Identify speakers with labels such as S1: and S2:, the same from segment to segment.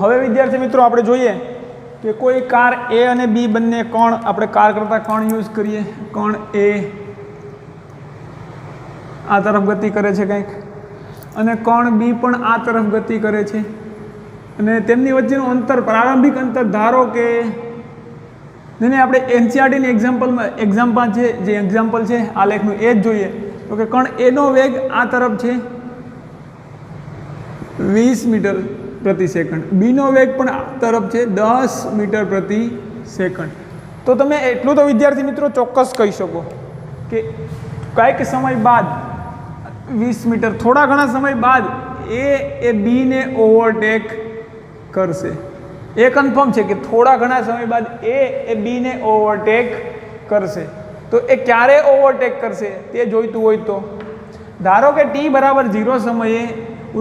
S1: હવે વિદ્યાર્થી મિત્રો આપણે જોઈએ કે કોઈ કાર એ અને બી બંને કોણ, આપણે કાર કરતાં કોણ યુઝ કરીએ. કોણ એ આ તરફ ગતિ કરે છે કંઈક, અને કોણ બી પણ આ તરફ ગતિ કરે છે, અને તેમની વચ્ચેનું અંતર, પ્રારંભિક અંતર ધારો કે જેને આપણે એનસીઆરટીની એક્ઝામ્પલ છે, જે એક્ઝામ્પલ છે આલેખનું એ જ જોઈએ. તો કે કણ એનો વેગ આ તરફ છે 20 મીટર પ્રતિ સેકન્ડ, બીનો વેગ પણ આ તરફ છે 10 મીટર પ્રતિ સેકન્ડ. તો તમે એટલું તો વિદ્યાર્થી મિત્રો ચોક્કસ કહી શકો કે કંઈક સમય બાદ 20 મીટર, થોડા ઘણા સમય બાદ એ બીને ઓવરટેક કરશે. એ કન્ફર્મ છે કે થોડા ઘણા સમય બાદ એ બીને ઓવરટેક કરશે. તો એ ક્યારે ઓવરટેક કરશે તે જોઈતું હોય તો ધારો કે t બરાબર 0 સમયે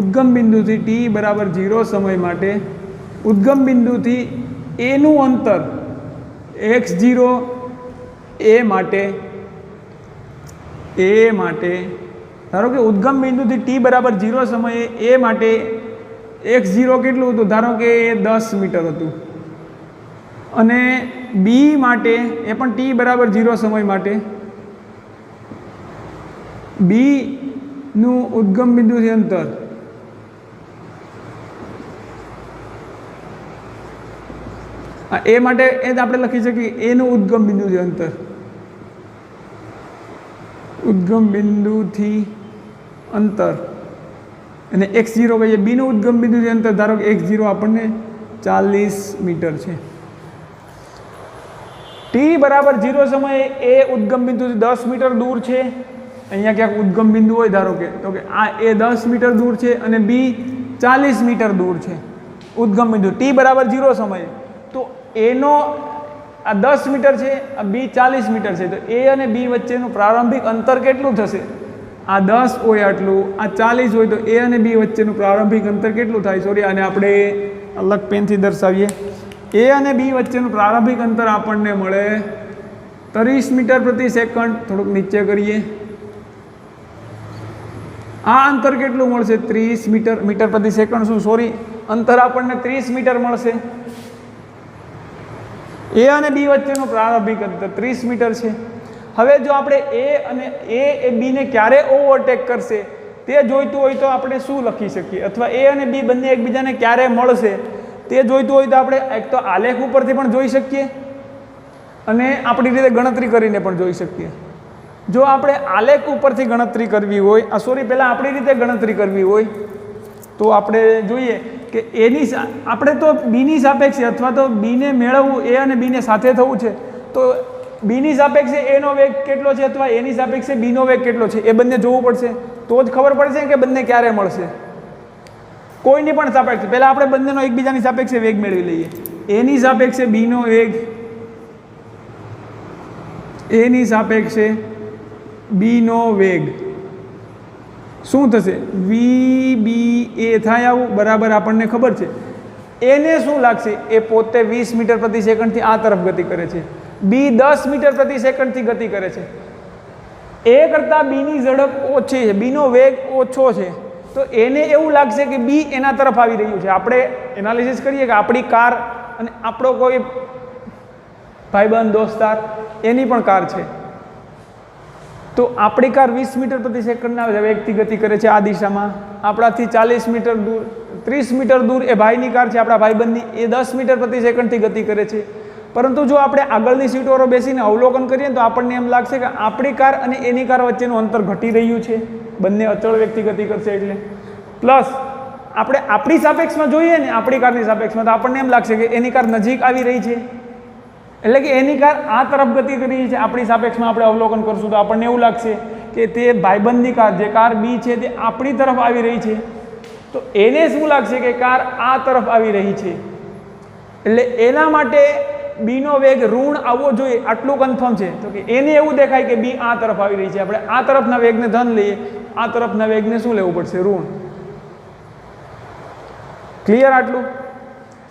S1: ઉદ્ગમ બિંદુથી t બરાબર 0 સમય માટે ઉદ્ગમ બિંદુથી એનું અંતર x0 એ માટે ધારો કે ઉદ્ગમ બિંદુથી t બરાબર 0 સમયે એ માટે x0 કેટલું હતું, ધારો કે 10 મીટર હતું, અને બી માટે એ પણ t બરાબર 0 સમય માટે બીનું ઉદ્ગમ બિંદુથી અંતર એ માટે એ આપણે લખી શકીએ એનું ઉદ્ગમ બિંદુથી અંતર, ઉદ્ગમ બિંદુથી અંતર, અને x0 કહીએ બીનું ઉદ્ગમ બિંદુથી અંતર, ધારો કે x0 આપણને 40 મીટર છે. t બરાબર 0 સમયે એ ઉદ્ગમ બિંદુથી 10 મીટર દૂર છે. અહીંયા ક્યાંક ઉદ્ગમ બિંદુ હોય ધારો કે, તો કે આ એ 10 મીટર દૂર છે અને બી 40 મીટર દૂર છે ઉદ્ગમ બિંદુ t બરાબર 0 સમયે. તો એનો આ 10 મીટર છે, આ બી 40 મીટર છે, તો એ અને બી વચ્ચેનું પ્રારંભિક અંતર કેટલું થશે? આ 10 હોય આટલું, આ 40 હોય, તો એ અને બી વચ્ચેનું પ્રારંભિક અંતર કેટલું થાય? સોરી, આને આપણે અલગ પેનથી દર્શાવીએ. એ અને બી વચ્ચેનું પ્રારંભિક અંતર આપણને મળે 30 મીટર પ્રતિ સેકન્ડ. થોડુંક નીચે કરીએ, આ અંતર કેટલું મળશે? 30 મીટર. મીટર પ્રતિ સેકન્ડ શું, સોરી, અંતર આપણને 30 મીટર મળશે. એ અને બી વચ્ચેનું પ્રારંભિક અંતર 30 મીટર છે. હવે જો આપણે એ બીને ક્યારે ઓવરટેક કરશે તે જોઈતું હોય તો આપણે શું લખી શકીએ, અથવા એ અને બી બંને એકબીજાને ક્યારે મળશે તે જોઈતું હોય તો આપણે એક તો આલેખ ઉપરથી પણ જોઈ શકીએ અને આપણી રીતે ગણતરી કરીને પણ જોઈ શકીએ. જો આપણે આલેખ ઉપરથી ગણતરી કરવી હોય, પહેલાં આપણી રીતે ગણતરી કરવી હોય તો આપણે જોઈએ કે આપણે તો બીની સાપેક્ષે અથવા તો બીને મેળવવું, એ અને બીને સાથે થવું છે, તો બીની સાપેક્ષે એનો વેગ કેટલો છે અથવા એની સાપેક્ષે બીનો વેગ કેટલો છે એ બંને જોવું પડશે. તો જ ખબર પડશે કે બંને ક્યારે મળશે. કોઈની પણ સાપેક્ષે પહેલાં આપણે બંનેનો એકબીજાની સાપેક્ષે વેગ મેળવી લઈએ. એની સાપેક્ષે બીનો વેગ, એની સાપેક્ષે બીનો વેગ શું થશે? VBA થાય આવું, બરાબર આપણને ખબર છે. એને શું લાગશે? એ પોતે 20 મીટર પ્રતિ સેકન્ડથી આ તરફ ગતિ કરે છે, બી 10 મીટર પ્રતિ સેકન્ડથી ગતિ કરે છે. એ કરતાં બીની ઝડપ ઓછી છે, બીનો વેગ ઓછો છે, તો એને એવું લાગશે કે બી એના તરફ આવી રહ્યું છે. આપણે એનાલિસિસ કરીએ કે આપણી કાર અને આપણો કોઈ ભાઈબંધ દોસ્તાર એની પણ કાર છે, તો આપણી કાર 20 મીટર પ્રતિ સેકન્ડના વેગથી ગતિ કરે છે આ દિશામાં, આપણાથી 40 મીટર દૂર, 30 મીટર દૂર એ ભાઈની કાર છે, આપણા ભાઈબંધની, એ 10 મીટર પ્રતિ સેકન્ડથી ગતિ કરે છે. પરંતુ જો આપણે આગળની સીટો પર બેસીને અવલોકન કરીએ તો આપણને એમ લાગશે કે આપણી કાર અને એની કાર વચ્ચેનું અંતર ઘટી રહ્યું છે, બંને અચળ વેગથી ગતિ કરશે એટલે. પ્લસ આપણે આપણી સાપેક્ષમાં જોઈએ ને, આપણી કારની સાપેક્ષમાં, તો આપણને એમ લાગશે કે એની કાર નજીક આવી રહી છે, એટલે કે એની કાર આ તરફ ગતિ કરી રહી છે. આપણી સાપેક્ષમાં આપણે અવલોકન કરશું તો આપણને એવું લાગશે કે તે ભાઈબંધની કાર, જે કાર બી છે, તે આપણી તરફ આવી રહી છે, તો એને શું લાગશે કે કાર આ તરફ આવી રહી છે, એટલે એના માટે બીનો વેગ ઋણ આવવો જોઈએ, આટલું કન્ફર્મ છે. તો કે એને એવું દેખાય કે બી આ તરફ આવી રહી છે, આપણે આ તરફના વેગને ધન લઈએ, આ તરફના વેગને શું લેવું પડશે? ઋણ. ક્લિયર આટલું?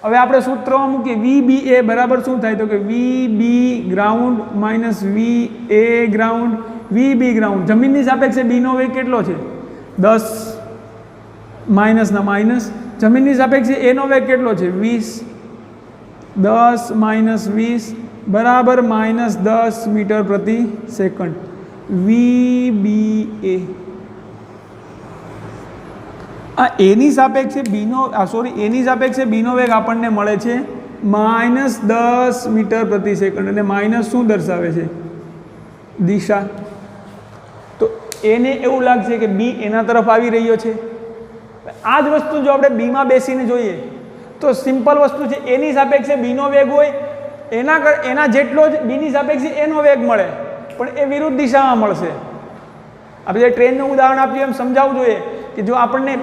S1: હવે આપણે સૂત્રમાં મૂકીએ. VBA બરાબર શું થાય? તો કે VB ground minus VA ground, VB ground, જમીનની સાપેક્ષે બીનો વેગ કેટલો છે? 10 માઇનસના માઇનસ જમીનની સાપેક્ષે એનો વેગ કેટલો છે 20, 10 માઇનસ 20 બરાબર -10 મીટર પ્રતિ સેકન્ડ. VBA આ એની સાપેક્ષે એની સાપેક્ષે બીનો વેગ આપણને મળે છે -10 મીટર પ્રતિ સેકન્ડ. અને માઇનસ શું દર્શાવે છે? દિશા. તો એને એવું લાગશે કે બી એના તરફ આવી રહ્યો છે. આ જ વસ્તુ જો આપણે બીમાં બેસીને જોઈએ તો સિમ્પલ વસ્તુ છે. એની સાપેક્ષે બીનો વેગ હોય એના જેટલો જ બીની સાપેક્ષે એનો વેગ મળે, પણ એ વિરુદ્ધ દિશામાં મળશે. આપણે જે ટ્રેનનું ઉદાહરણ આપ્યું એમ સમજાવવું જોઈએ કે જો આપણને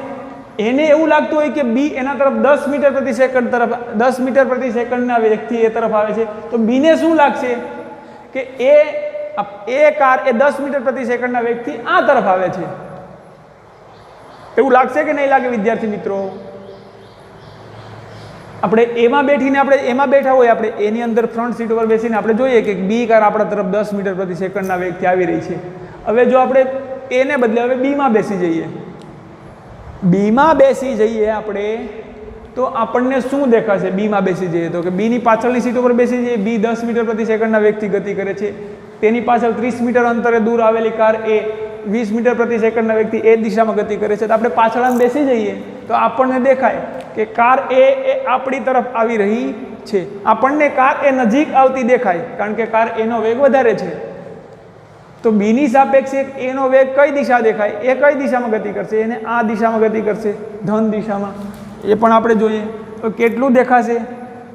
S1: એને એવું લાગતું હોય કે બી એના તરફ 10 મીટર પ્રતિ સેકન્ડ તરફ 10 મીટર પ્રતિ સેકન્ડના વેગથી એ તરફ આવે છે, તો બીને શું લાગશે કે એ કાર એ 10 મીટર પ્રતિ સેકન્ડના વેગથી આ તરફ આવે છે. એવું લાગશે કે નહીં લાગે વિદ્યાર્થી મિત્રો? આપણે એમાં બેઠા હોય, આપણે એની અંદર ફ્રન્ટ સીટ ઉપર બેસીને આપણે જોઈએ કે બી કાર આપણા તરફ 10 મીટર પ્રતિ સેકન્ડના વેગથી આવી રહી છે. હવે જો આપણે એને બદલે હવે બીમાં બેસી જઈએ આપણે, તો આપણને શું દેખાશે? બીમાં બેસી જઈએ તો કે બીની પાછળની સીટ ઉપર બેસી જઈએ. બી 10 મીટર પ્રતિ સેકન્ડના વેગથી ગતિ કરે છે. તેની પાછળ 30 મીટર અંતરે દૂર આવેલી કાર એ 20 મીટર પ્રતિ સેકન્ડના વેગથી એ દિશામાં ગતિ કરે છે. તો આપણે પાછળ બેસી જઈએ તો આપણને દેખાય કે કાર એ આપણી તરફ આવી રહી છે. આપણને કાર એ નજીક આવતી દેખાય, કારણ કે કાર એનો વેગ વધારે છે. તો બીની સાપેક્ષે એનો વેગ કઈ દિશા દેખાય? એ કઈ દિશામાં ગતિ કરશે? એને આ દિશામાં ગતિ કરશે, ધન દિશામાં. એ પણ આપણે જોઈએ તો કેટલું દેખાશે?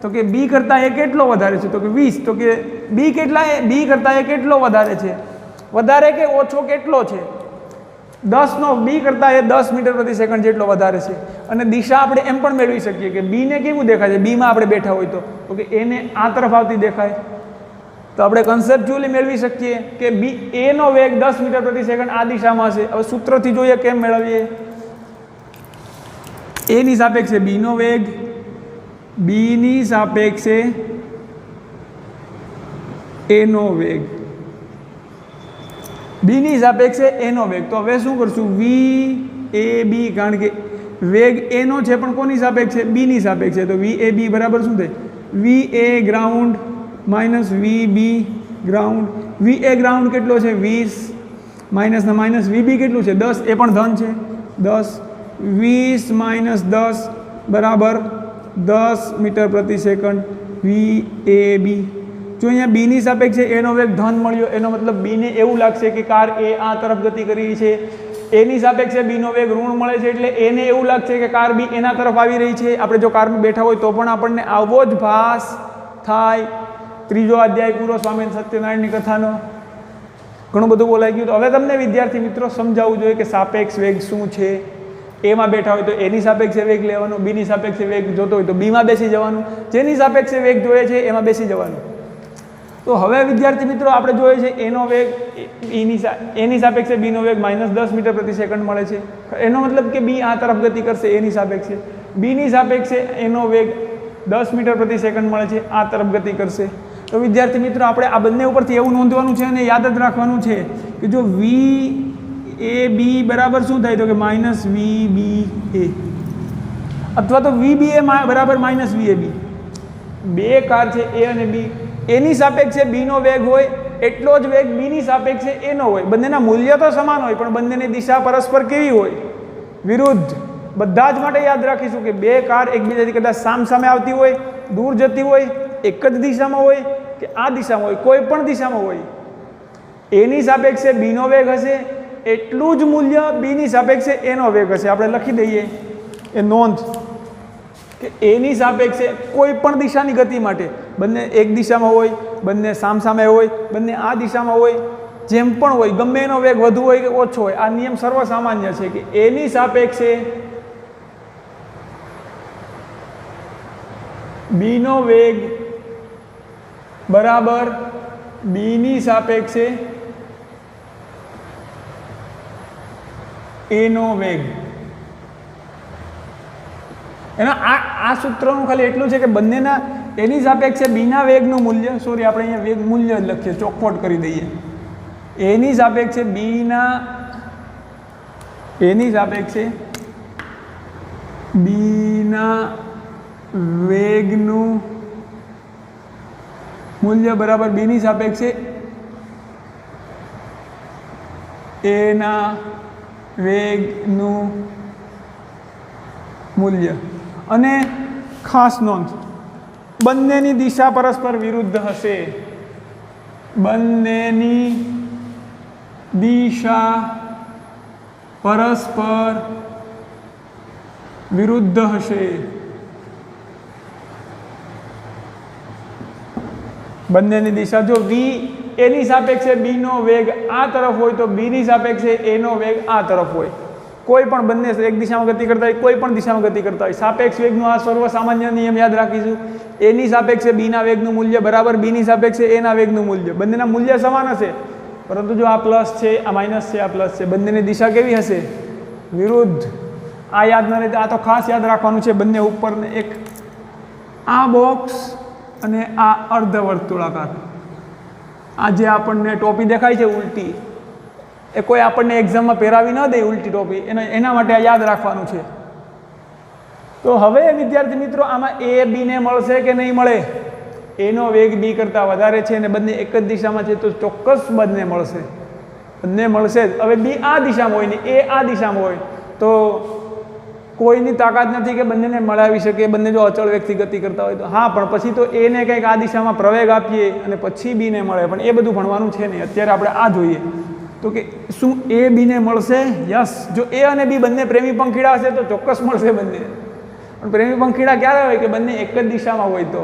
S1: તો કે બી કરતાં એ કેટલો વધારે છે? તો કે 20. તો કે બી કરતાં એ કેટલો વધારે છે? વધારે કે ઓછો કેટલો છે? 10 નો બી કરતાં એ 10 મીટર પ્રતિ સેકન્ડ જેટલો વધારે છે. અને દિશા આપણે એમ પણ મેળવી શકીએ કે બીને કેવું દેખાય છે બીમાં આપણે બેઠા હોય તો કે એને આ તરફ આવતી દેખાય. તો આપણે કન્સેપ્ચ્યુઅલી મેળવી શકીએ કે બી એનો વેગ 10 મીટર પ્રતિ સેકન્ડ આ દિશામાં હશે. હવે સૂત્રથી જોઈએ કેમ મેળવીએ. એની સાપેક્ષે બીનો વેગ, બીની સાપેક્ષે એનો વેગ, બીની સાપેક્ષે એનો વેગ. તો હવે શું કરશું? VAB, કારણ કે વેગ એનો છે પણ કોની સાપેક્ષે? બીની સાપેક્ષે. તો VAB બરાબર શું થાય? VA ground minus VB ground. VA ground કેટલો છે? 20 માઇનસના માઇનસ VB કેટલું છે? 10. એ પણ ધન છે. 10 20 માઇનસ 10 બરાબર 10 મીટર પ્રતિ સેકન્ડ. VAB. જો અહીંયા બીની સાપેક્ષે એનો વેગ ધન મળ્યો, એનો મતલબ બીને એવું લાગશે કે કાર એ આ તરફ ગતિ કરી રહી છે. એની સાપેક્ષે બીનો વેગ ઋણ મળે છે, એટલે એને એવું લાગશે કે કાર બી એના તરફ આવી રહી છે. આપણે જો કારમાં બેઠા હોય તો પણ આપણને આવો જ ભાસ થાય. ત્રીજો અધ્યાય પૂરો સ્વામી સત્યનારાયણની કથાનો. ઘણું બધું બોલાઈ ગયું. તો હવે તમને વિદ્યાર્થી મિત્રો સમજાવવું જોઈએ કે સાપેક્ષ વેગ શું છે. એમાં બેઠા હોય તો એની સાપેક્ષે વેગ લેવાનો, બીની સાપેક્ષે વેગ જોતો હોય તો બીમાં બેસી જવાનું, જેની સાપેક્ષે વેગ જોઈએ છે એમાં બેસી જવાનું. તો હવે વિદ્યાર્થી મિત્રો આપણે જોઈએ છે એનો વેગ એની સાપેક્ષે બીનો વેગ -10 મીટર પ્રતિ સેકન્ડ મળે છે. એનો મતલબ કે બી આ તરફ ગતિ કરશે એની સાપેક્ષે. બીની સાપેક્ષે એનો વેગ 10 મીટર પ્રતિ સેકન્ડ મળે છે, આ તરફ ગતિ કરશે. તો વિદ્યાર્થી મિત્રો આપણે આ બંને ઉપરથી એવું નોંધવાનું છે અને યાદ જ રાખવાનું છે કે જો VAB બરાબર શું થાય? તો કે -VBA અથવા તો VBA બરાબર -VAB. બે કાર છે એ અને બી. એની સાપેક્ષે બીનો વેગ હોય એટલો જ વેગ બીની સાપેક્ષે એનો હોય. બંનેના મૂલ્ય તો સમાન હોય પણ બંનેની દિશા પરસ્પર કેવી હોય? વિરુદ્ધ. બધા જ માટે યાદ રાખીશું કે બે કાર એકબીજાથી કદાચ સામસામે આવતી હોય, દૂર જતી હોય, એક જ દિશામાં હોય કે આ દિશામાં હોય, કોઈ પણ દિશામાં હોય, એની સાપેક્ષે બીનો વેગ હશે એટલું જ મૂલ્ય બીની સાપેક્ષે એનો વેગ હશે. આપણે લખી દઈએ એ નોંધ કે એની સાપેક્ષે કોઈ પણ દિશાની ગતિ માટે બંને એક દિશામાં હોય, બંને સામસામે હોય, બંને આ દિશામાં હોય, જેમ પણ હોય, ગમે એનો વેગ વધુ હોય કે ઓછો હોય, આ નિયમ સર્વસામાન્ય છે કે એની સાપેક્ષે બીનો વેગ બરાબર બીની સાપેક્ષે એનો વેગ. એના આ સૂત્રનું ખાલી એટલું છે કે બંનેના એની સાપેક્ષે બીના વેગનું મૂલ્ય, સોરી આપણે અહીંયા વેગ મૂલ્ય જ લખીએ, ચોખવટ કરી દઈએ. એની સાપેક્ષે એની સાપેક્ષે બી બીના વેગનું મૂલ્ય બરાબર બીની સાપેક્ષે એના વેગનું મૂલ્ય. અને ખાસ નોંધ, બંનેની દિશા પરસ્પર વિરુદ્ધ હશે. બંનેની દિશા પરસ્પર વિરુદ્ધ હશે. બંનેની દિશા, જો વી એની સાપેક્ષે બીનો વેગ આ તરફ હોય તો બીની સાપેક્ષે એનો વેગ આ તરફ હોય. કોઈ પણ બંને એક દિશામાં ગતિ કરતા હોય, કોઈ પણ દિશામાં ગતિ કરતા હોય, સાપેક્ષ વેગનો આ સર્વસામાન્ય નિયમ યાદ રાખીશું. એની સાપેક્ષે બીના વેગનું મૂલ્ય બરાબર બીની સાપેક્ષે એના વેગનું મૂલ્ય. બંનેના મૂલ્ય સમાન હશે, પરંતુ જો આ પ્લસ છે, આ માઇનસ છે, આ પ્લસ છે, બંનેની દિશા કેવી હશે? વિરુદ્ધ. આ યાદ ન રહે, આ તો ખાસ યાદ રાખવાનું છે. બંને ઉપરને એક આ બોક્સ અને આ અર્ધવર્તુળાકાર, આ જે આપણને ટોપી દેખાય છે ઉલટી, એ કોઈ આપણને એક્ઝામમાં પહેરાવી ન દે ઉલટી ટોપી, એના માટે આ યાદ રાખવાનું છે. તો હવે વિદ્યાર્થી મિત્રો, આમાં એ બીને મળશે કે નહીં મળે? એનો વેગ બી કરતાં વધારે છે અને બંને એક જ દિશામાં છે, તો ચોક્કસ બંને મળશે. બંને મળશે જ. હવે બી આ દિશામાં હોય ને એ આ દિશામાં હોય તો કોઈની તાકાત નથી કે બંનેને મળાવી શકે. બંને જો અચળ વેગથી ગતિ કરતા હોય તો હા, પણ પછી તો એને કંઈક આ દિશામાં પ્રવેગ આપીએ અને પછી બીને મળે, પણ એ બધું ભણવાનું છે નહીં. અત્યારે આપણે આ જોઈએ તો કે શું એ બીને મળશે? યસ. જો એ અને બી બંને પ્રેમી પંખીડા હશે તો ચોક્કસ મળશે બંને. પણ પ્રેમી પંખીડા ક્યારે હોય? કે બંને એક જ દિશામાં હોય તો,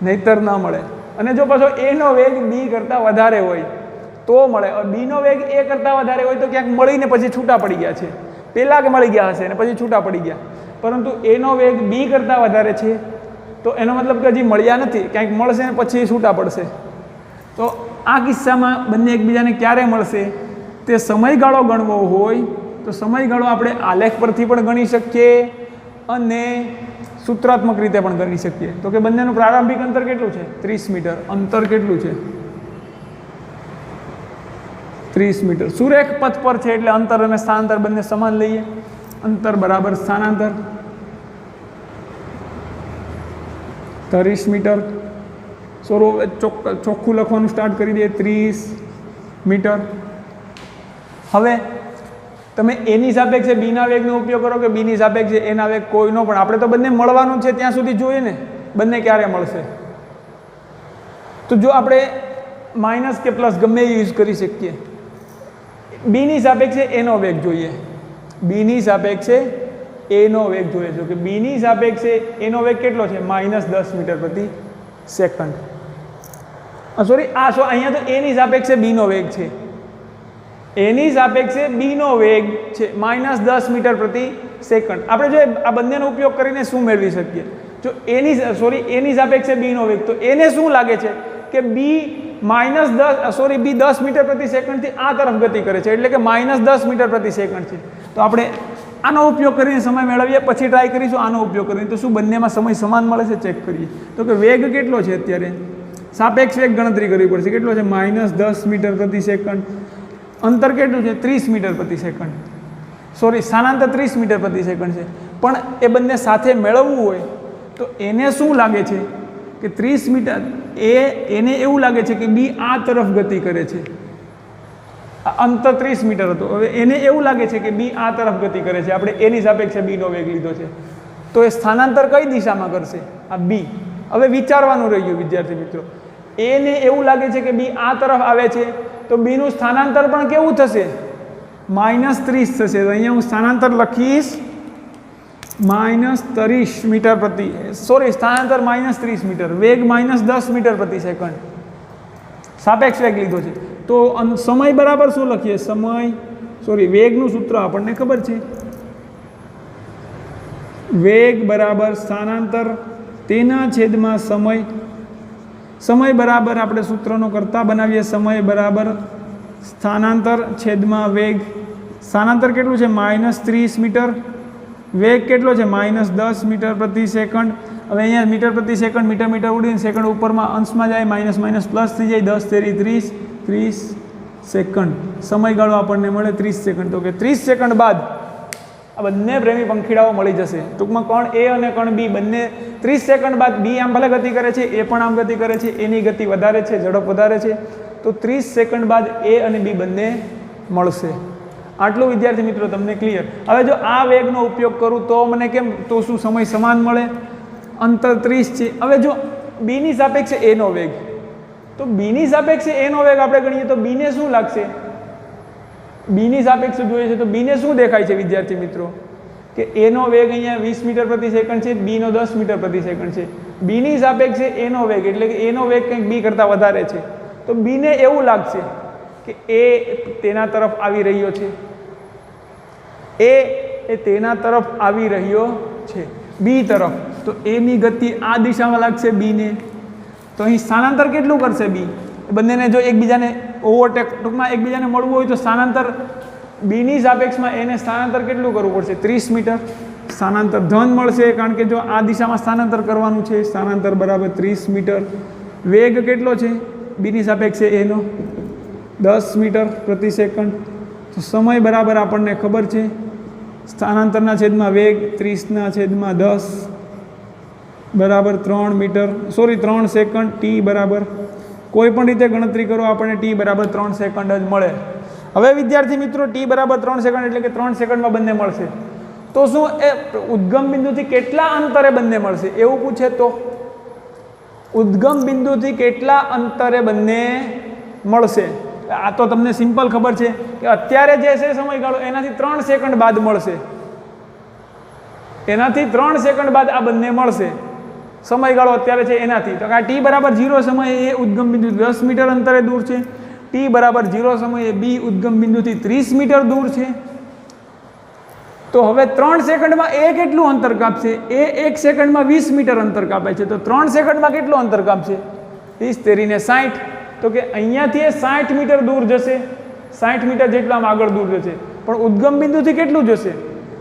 S1: નહીતર ન મળે. અને જો પાછો એનો વેગ બી કરતાં વધારે હોય તો મળે. બીનો વેગ એ કરતાં વધારે હોય તો ક્યાંક મળીને પછી છૂટા પડી ગયા છે. પહેલાં કે મળી ગયા હશે અને પછી છૂટા પડી ગયા, પરંતુ એનો વેગ બી કરતાં વધારે છે તો એનો મતલબ કે હજી મળ્યા નથી, ક્યાંક મળશે ને પછી છૂટા પડશે. તો આ કિસ્સામાં બંને એકબીજાને ક્યારે મળશે તે સમયગાળો ગણવો હોય તો સમયગાળો આપણે આલેખ પરથી પણ ગણી શકીએ અને સૂત્રાત્મક રીતે પણ ગણી શકીએ. તો કે બંનેનું પ્રારંભિક અંતર કેટલું છે? 30 મીટર. અંતર કેટલું છે? 30 મીટર. સુરેખ પથ પર છે એટલે અંતર અને સ્થાનાંતર બંને સમાન લઈએ. અંતર બરાબર સ્થાનાંતર 30 મીટર. ચોખ્ખું લખવાનું સ્ટાર્ટ કરી દઈએ, 30 મીટર. હવે તમે એની સાપેક્ષે બીના વેગનો ઉપયોગ કરો કે બીની સાપેક્ષે એના વેગ, કોઈનો પણ. આપણે તો બંને મળવાનું છે ત્યાં સુધી જોઈએ ને, બંને ક્યારે મળશે. તો જો આપણે માઇનસ કે પ્લસ ગમે એ યુઝ કરી શકીએ. બીની સાપેક્ષે એનો વેગ જોઈએ. બીની સાપેક્ષે એનો વેગ જોઈએ છે કે બીની સાપેક્ષે એનો વેગ કેટલો છે? -10 મીટર પ્રતિ સેકન્ડ. સોરી, અહીંયા તો એની સાપેક્ષે બીનો વેગ છે. એની સાપેક્ષે બીનો વેગ છે -10 મીટર પ્રતિ સેકન્ડ. આપણે જો આ બંનેનો ઉપયોગ કરીને શું મેળવી શકીએ? જો એની સાપેક્ષે બીનો વેગ, તો એને શું લાગે છે કે બી બી 10 મીટર પ્રતિ સેકન્ડથી આ તરફ ગતિ કરે છે, એટલે કે -10 મીટર પ્રતિ સેકન્ડ છે. તો આપણે આનો ઉપયોગ કરીને સમય મેળવીએ, પછી ટ્રાય કરીશું આનો ઉપયોગ કરીને. તો શું બંનેમાં સમય સમાન મળે છે? ચેક કરીએ. તો કે વેગ કેટલો છે અત્યારે? સાપેક્ષ વેગ ગણતરી કરવી પડશે. કેટલો છે? -10 મીટર પ્રતિ સેકન્ડ. અંતર કેટલું છે? 30 મીટર પ્રતિ સેકન્ડ. સ્થાનાંતર 30 મીટર પ્રતિ સેકન્ડ છે. પણ એ બંને સાથે મેળવવું હોય તો એને શું લાગે છે કે 30 મીટર, એને એવું લાગે છે કે બી આ તરફ ગતિ કરે છે. અંતર 30 મીટર હતું, હવે એને એવું લાગે છે કે બી આ તરફ ગતિ કરે છે. આપણે એની સાપેક્ષે બીનો વેગ લીધો છે, તો એ સ્થાનાંતર કઈ દિશામાં કરશે? આ બી. હવે વિચારવાનું રહ્યું વિદ્યાર્થી મિત્રો. એને એવું લાગે છે કે બી આ તરફ આવે છે, તો બીનું સ્થાનાંતર પણ કેવું થશે? -30 થશે. તો અહીંયા હું સ્થાનાંતર લખીશ -30 મીટર પ્રતિ, સ્થાનાંતર -30 મીટર, વેગ -10 મીટર પ્રતિ સેકન્ડ. સાપેક્ષ વેગ લીધો છે. તો સમય બરાબર શું લખીએ? વેગનું સૂત્ર આપણને ખબર છે. વેગ બરાબર સ્થાનાંતર તેના છેદમાં સમય. સમય બરાબર આપણે સૂત્રનો કરતા બનાવીએ. સમય બરાબર સ્થાનાંતર છેદમાં વેગ. સ્થાનાંતર કેટલું છે? -30 મીટર. વેગ કેટલો છે? -10 મીટર પ્રતિ સેકન્ડ. હવે અહીંયા મીટર પ્રતિ સેકન્ડ, મીટર ઉડીને સેકન્ડ ઉપરમાં અંશમાં જાય, માઇનસ પ્લસ થઈ જાય. 10 તેરી 30 સેકન્ડ. સમયગાળો આપણને મળે 30 સેકન્ડ. તો કે 30 સેકન્ડ બાદ આ બંને પ્રેમી પંખીડાઓ મળી જશે. ટૂંકમાં કણ એ અને કણ બી બંને 30 સેકન્ડ બાદ બી આમ ભલે ગતિ કરે છે, એ પણ આમ ગતિ કરે છે, એની ગતિ વધારે છે, ઝડપ વધારે છે, તો 30 સેકન્ડ બાદ એ અને બી બંને મળશે. આટલું વિદ્યાર્થી મિત્રો તમને ક્લિયર. હવે જો આ વેગનો ઉપયોગ કરું તો મને કેમ, તો શું સમય સમાન મળે? અંતર 30 છે. હવે જો બીની સાપેક્ષે એનો વેગ, તો બીની સાપેક્ષે એનો વેગ આપણે ગણીએ તો બીને શું લાગશે? બીની સાપેક્ષે જોઈએ છે તો બીને શું દેખાય છે વિદ્યાર્થી મિત્રો? કે એનો વેગ અહીંયા 20 મીટર પ્રતિ સેકન્ડ છે, બીનો 10 મીટર પ્રતિ સેકન્ડ છે. બીની સાપેક્ષે એનો વેગ એટલે કે એનો વેગ કંઈક બી કરતાં વધારે છે, તો બીને એવું લાગશે કે એ તેના તરફ આવી રહ્યો છે, એ તેના તરફ આવી રહ્યો છે બી તરફ. તો એની ગતિ આ દિશામાં લાગશે બીને. તો અહીં સ્થાનાંતર કેટલું કરશે બી? બંનેને જો એકબીજાને ઓવરટેક, ટૂંકમાં એકબીજાને મળવું હોય તો સ્થાનાંતર બીની સાપેક્ષમાં એને સ્થાનાંતર કેટલું કરવું પડશે? 30 મીટર. સ્થાનાંતર ધન મળશે કારણ કે જો આ દિશામાં સ્થાનાંતર કરવાનું છે. સ્થાનાંતર બરાબર 30 મીટર. વેગ કેટલો છે બીની સાપેક્ષે એનો? 10 મીટર પ્રતિ સેકન્ડ. તો સમય બરાબર આપણને ખબર છે, સ્થાનાંતરના છેદમાં વેગ 30ના છેદમાં 10 બરાબર 3 સેકન્ડ. ટી બરાબર કોઈ પણ રીતે ગણતરી કરો આપણને ટી બરાબર 3 સેકન્ડ જ મળે. હવે વિદ્યાર્થી મિત્રો ટી બરાબર 3 સેકન્ડ એટલે કે 3 સેકન્ડમાં બંને મળશે. તો શું એ ઉદ્ગમ બિંદુથી કેટલા અંતરે બંને મળશે એવું પૂછે તો? ઉદ્ગમ બિંદુથી કેટલા અંતરે બંને મળશે? આ તો તમને સિમ્પલ ખબર છે કે અત્યારે જે છે સમયગાળો એનાથી 3 સેકન્ડ બાદ મળશે. એનાથી 3 સેકન્ડ બાદ આ બંને મળશે. સમયગાળો અત્યારે છે એનાથી. તો આ ટી બરાબર 0 સમયે એ ઉદ્ગમ બિંદુ 10 મીટર અંતરે દૂર છે. ટી બરાબર 0 સમયે બી ઉદ્ગમ બિંદુથી 30 મીટર દૂર છે. તો હવે 3 સેકન્ડમાં એ કેટલું અંતર કાપશે? એ 1 સેકન્ડમાં 20 મીટર અંતર કાપે છે. તો 3 સેકન્ડમાં કેટલું અંતર કાપશે? 30 તેરીને 60. તો કે અહીંયાથી એ 60 મીટર દૂર જશે. 60 મીટર જેટલું આમ આગળ દૂર જશે. પણ ઉદ્ગમ બિંદુથી કેટલું જશે?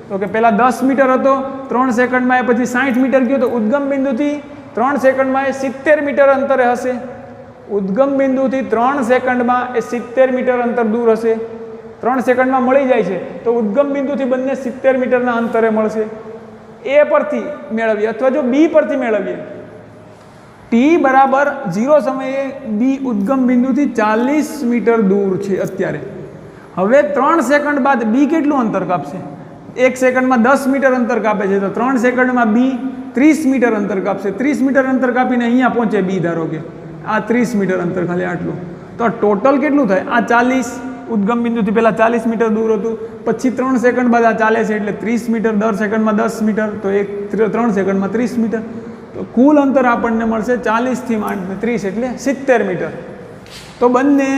S1: તો કે પહેલાં 10 મીટર હતો, 3 સેકન્ડમાં એ પછી 60 મીટર ગયો. તો ઉદ્ગમ બિંદુથી 3 સેકન્ડમાં એ 70 મીટર અંતરે હશે. ઉદ્ગમ બિંદુથી 3 સેકન્ડમાં એ 70 મીટર અંતર દૂર હશે. 3 સેકન્ડમાં મળી જાય છે તો ઉદ્ગમ બિંદુથી બંને 70 મીટરના અંતરે મળશે. એ પરથી મેળવીએ અથવા જો બી પરથી મેળવીએ, ટી બરાબર 0 સમયે બી ઉદ્ગમ બિંદુથી 40 મીટર દૂર છે અત્યારે. હવે 3 સેકન્ડ બાદ બી કેટલું અંતર કાપશે? 1 સેકન્ડમાં 10 મીટર અંતર કાપે છે, તો 3 સેકન્ડમાં બી 30 મીટર અંતર કાપશે. 30 મીટર અંતર કાપીને અહીંયા પહોંચે બી, ધારો કે આ 30 મીટર અંતર ખાલી આટલું. તો ટોટલ કેટલું થાય? આ 40 ઉદ્ગમ બિંદુથી પહેલાં 40 મીટર દૂર હતું, પછી 3 સેકન્ડ બાદ આ ચાલે છે એટલે 30 મીટર, દર સેકન્ડમાં 10 મીટર, તો 3 સેકન્ડમાં 30 મીટર. તો કુલ અંતર આપણને મળશે 40 થી 30 એટલે 70 મીટર. તો બંને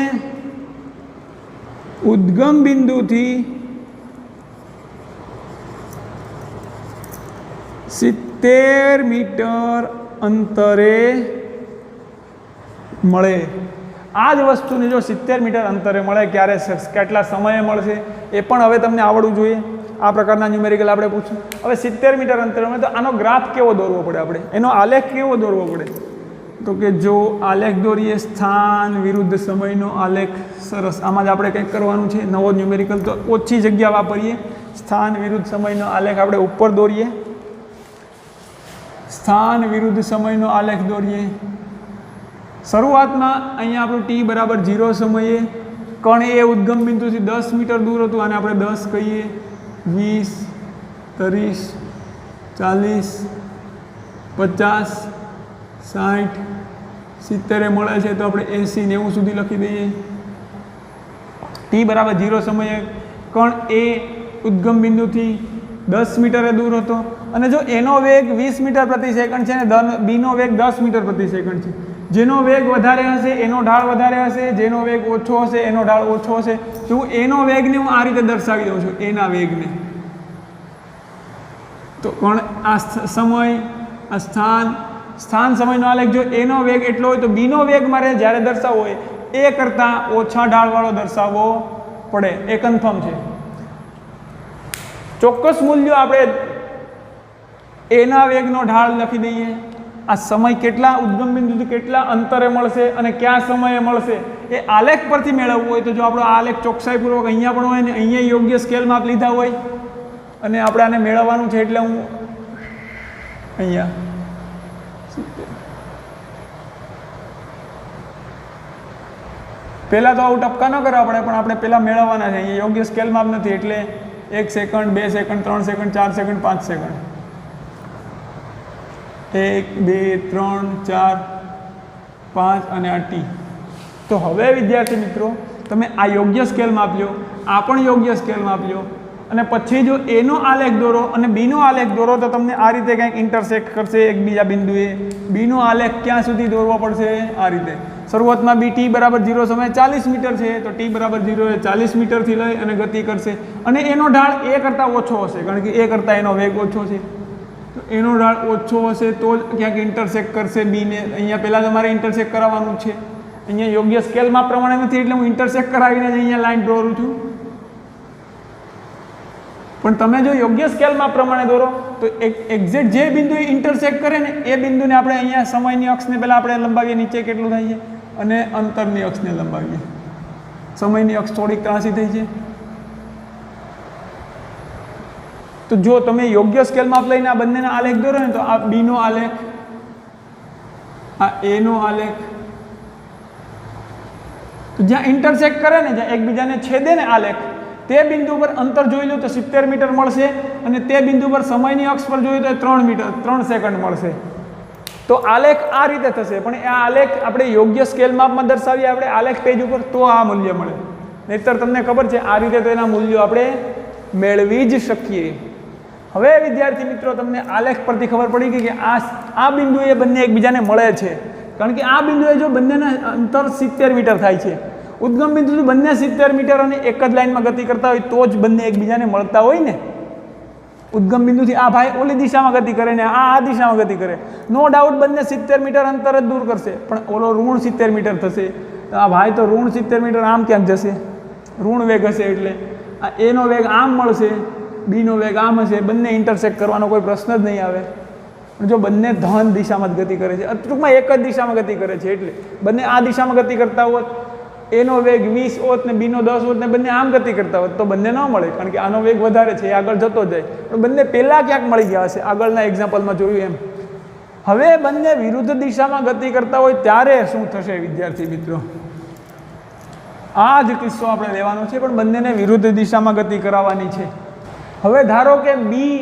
S1: ઉદ્ગમ બિંદુથી 70 મીટર અંતરે મળે. આ જ વસ્તુને જો 70 મીટર અંતરે મળે, ક્યારે કેટલા સમયે મળશે એ પણ હવે તમને આવડવું જોઈએ. આ પ્રકારના ન્યુમેરિકલ આપણે પૂછ્યું. હવે 70 મીટર અંતરે મળે તો આનો ગ્રાફ કેવો દોરવો પડે? આપણે એનો આલેખ કેવો દોરવો પડે? તો કે જો આલેખ દોરીએ, સ્થાન વિરુદ્ધ સમયનો આલેખ. સરસ. આમાં જ આપણે કંઈક કરવાનું છે, નવો ન્યુમેરિકલ. તો ઓછી જગ્યા વાપરીએ. સ્થાન વિરુદ્ધ સમયનો આલેખ આપણે ઉપર દોરીએ. સ્થાન વિરુદ્ધ સમયનો આલેખ દોરીએ. શરૂઆતમાં અહીંયા આપણું ટી બરાબર 0 સમયે કણ એ ઉદ્ગમ બિંદુથી 10 મીટર દૂર હતું, આને આપણે 10 કહીએ. 20, 30, 40, 50, 60, 70 મળે છે તો આપણે 80, 90 સુધી લખી દઈએ. ટી બરાબર 0 સમયે કણ એ ઉદ્ગમ બિંદુથી 10 મીટરે દૂર હતો, અને જો એનો વેગ 20 મીટર પ્રતિ સેકન્ડ છે ને બીનો વેગ 10 મીટર પ્રતિ સેકન્ડ છે. જેનો વેગ વધારે હશે એનો ઢાળ વધારે હશે, જેનો વેગ ઓછો હશે એનો ઢાળ ઓછો હશે. તો હું એનો વેગને હું આ રીતે દર્શાવી દઉં છું, એના વેગને. તો પણ આ સમય, આ સ્થાન સમયનો આલેખ, જો એનો વેગ એટલો હોય તો બીનો વેગ મારે જ્યારે દર્શાવવો હોય એ કરતાં ઓછા ઢાળવાળો દર્શાવવો પડે. એ કન્ફર્મ છે. ચોક્કસ મૂલ્યો આપણે એના વેગનો ઢાળ લખી દઈએ. આ સમય કેટલા ઉદ્ગમ બિંદુથી કેટલા અંતરે મળશે અને કયા સમયે મળશે એ આલેખ પરથી મેળવવું હોય તો જો આપણો આલેખ ચોકસાઈપૂર્વક અહીંયા પણ હોય ને અહીંયા યોગ્ય સ્કેલ માપ લીધા હોય અને આપણે આને મેળવવાનું છે એટલે હું અહીંયા પહેલાં તો આવું ટપકા ન કરવા પડે, પણ આપણે પહેલાં મેળવવાના છે. અહીંયા યોગ્ય સ્કેલ માપ નથી એટલે 1 second 2 second 3 second 4 second 5 second 1 2 3 4 5 અને આ ટી. તો હવે વિદ્યાર્થી મિત્રો તમે આ યોગ્ય સ્કેલ માપ લો, આ પણ યોગ્ય સ્કેલ માપ લો, અને પછી જો એનો આલેખ દોરો અને બીનો આલેખ દોરો તો તમને આ રીતે કંઈક ઇન્ટરસેક્ટ કરશે એકબીજા બિંદુએ. બીનો આલેખ ક્યાં સુધી દોરવો પડશે? આ રીતે. શરૂઆતમાં બી ટી બરાબર 0 સમયે 40 મીટર છે, તો ટી બરાબર 0 એ 40 મીટરથી લઈ અને ગતિ કરશે, અને એનો ઢાળ એ કરતાં ઓછો હશે, કારણ કે એ કરતાં એનો વેગ ઓછો છે. તો એનો ઢાળ ઓછો હશે તો જ ક્યાંક ઇન્ટરસેક્ટ કરશે બીને. અહીંયા પહેલાં તમારે ઇન્ટરસેક્ટ કરાવવાનું છે. અહીંયા યોગ્ય સ્કેલ માપ પ્રમાણે નથી એટલે હું ઇન્ટરસેક્ટ કરાવીને જ અહીંયા લાઈન દોરું છું. પણ તમે જો યોગ્ય સ્કેલ માપ પ્રમાણે દોરો તો એક્ઝેક્ટ જે બિંદુએ ઇન્ટરસેક્ટ કરે ને એ બિંદુને આપણે અહીંયા સમયની અક્ષને પહેલાં આપણે લંબાવીએ, નીચે કેટલું થાય છે, અને અંતરની અક્ષને લંબાવીએ. સમયની અક્ષ થોડીક ત્રાસી થઈ છે. તો જો તમે યોગ્ય સ્કેલ માપ લઈને આ બંનેના આલેખ દોરો ને તો આ બીનો આલેખ, આ એનો આલેખ, તો જ્યાં ઇન્ટરસેક્ટ કરે ને, જ્યાં એકબીજાને છેદે ને આલેખ, તે બિંદુ પર અંતર જોઈ લો તો 70 મીટર મળશે, અને તે બિંદુ પર સમયની અક્ષ પર જોઈએ તો 3 સેકન્ડ મળશે. તો આલેખ આ રીતે થશે. પણ આ આલેખ આપણે યોગ્ય સ્કેલ માપમાં દર્શાવીએ આપણે આલેખ પેજ ઉપર તો આ મૂલ્ય મળે. નહીંતર તમને ખબર છે આ રીતે તો એના મૂલ્યો આપણે મેળવી જ શકીએ. હવે વિદ્યાર્થી મિત્રો તમને આલેખ પરથી ખબર પડી ગઈ કે આ બિંદુએ બંને એકબીજાને મળે છે, કારણ કે આ બિંદુએ જો બંનેના અંતર 70 મીટર થાય છે, ઉદ્ગમ બિંદુથી બંને 70 મીટર અને એક જ લાઇનમાં ગતિ કરતા હોય તો જ બંને એકબીજાને મળતા હોય ને. ઉદ્ગમ બિંદુથી આ ભાઈ ઓલી દિશામાં ગતિ કરે ને આ દિશામાં ગતિ કરે, નો ડાઉટ બંને 70 મીટર અંતર જ દૂર કરશે, પણ ઓલો ઋણ 70 મીટર થશે. આ ભાઈ તો ઋણ 70 મીટર આમ ક્યાંક જશે, ઋણ વેગ હશે એટલે આ એનો વેગ આમ મળશે, બીનો વેગ આમ હશે, બંને ઇન્ટરસેક્ટ કરવાનો કોઈ પ્રશ્ન જ નહીં આવે. જો બંને ધન દિશામાં જ ગતિ કરે છે, ટૂંકમાં એક જ દિશામાં ગતિ કરે છે, એટલે બંને આ દિશામાં ગતિ કરતા હોત, એનો વેગ 20 હોત ને બીનો 10 હોત ને બંને આમ ગતિ કરતા હોત તો બંને ન મળે, કારણ કે આનો વેગ વધારે છે, એ આગળ જતો જાય. પણ બંને પહેલાં ક્યાંક મળી ગયા હશે, આગળના એક્ઝામ્પલમાં જોયું એમ. હવે બંને વિરુદ્ધ દિશામાં ગતિ કરતા હોય ત્યારે શું થશે વિદ્યાર્થી મિત્રો? આ જ કિસ્સો આપણે લેવાનો છે, પણ બંનેને વિરુદ્ધ દિશામાં ગતિ કરાવવાની છે. હવે ધારો કે બી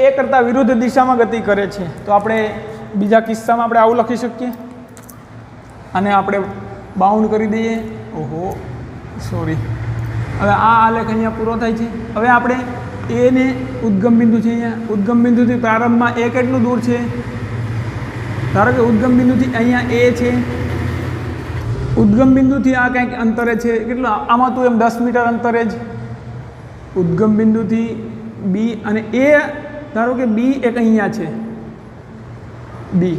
S1: એ કરતાં વિરુદ્ધ દિશામાં ગતિ કરે છે, તો આપણે બીજા કિસ્સામાં આપણે આવું લખી શકીએ, અને આપણે બાઉન્ડ કરી દઈએ. ઓહો સોરી. હવે આ આલેખ અહીંયા પૂરો થાય છે. હવે આપણે એને ઉદ્ગમ બિંદુ છે, અહીંયા ઉદ્ગમ બિંદુથી પ્રારંભમાં એ કેટલું દૂર છે? ધારો કે ઉદ્ગમ બિંદુથી અહીંયા એ છે, ઉદ્ગમ બિંદુથી આ કંઈક અંતરે છે, કેટલું આમાં તું એમ 10 મીટર અંતરે જ ઉદ્ગમ બિંદુથી બી, અને એ ધારો કે બી એક અહીંયા છે, બી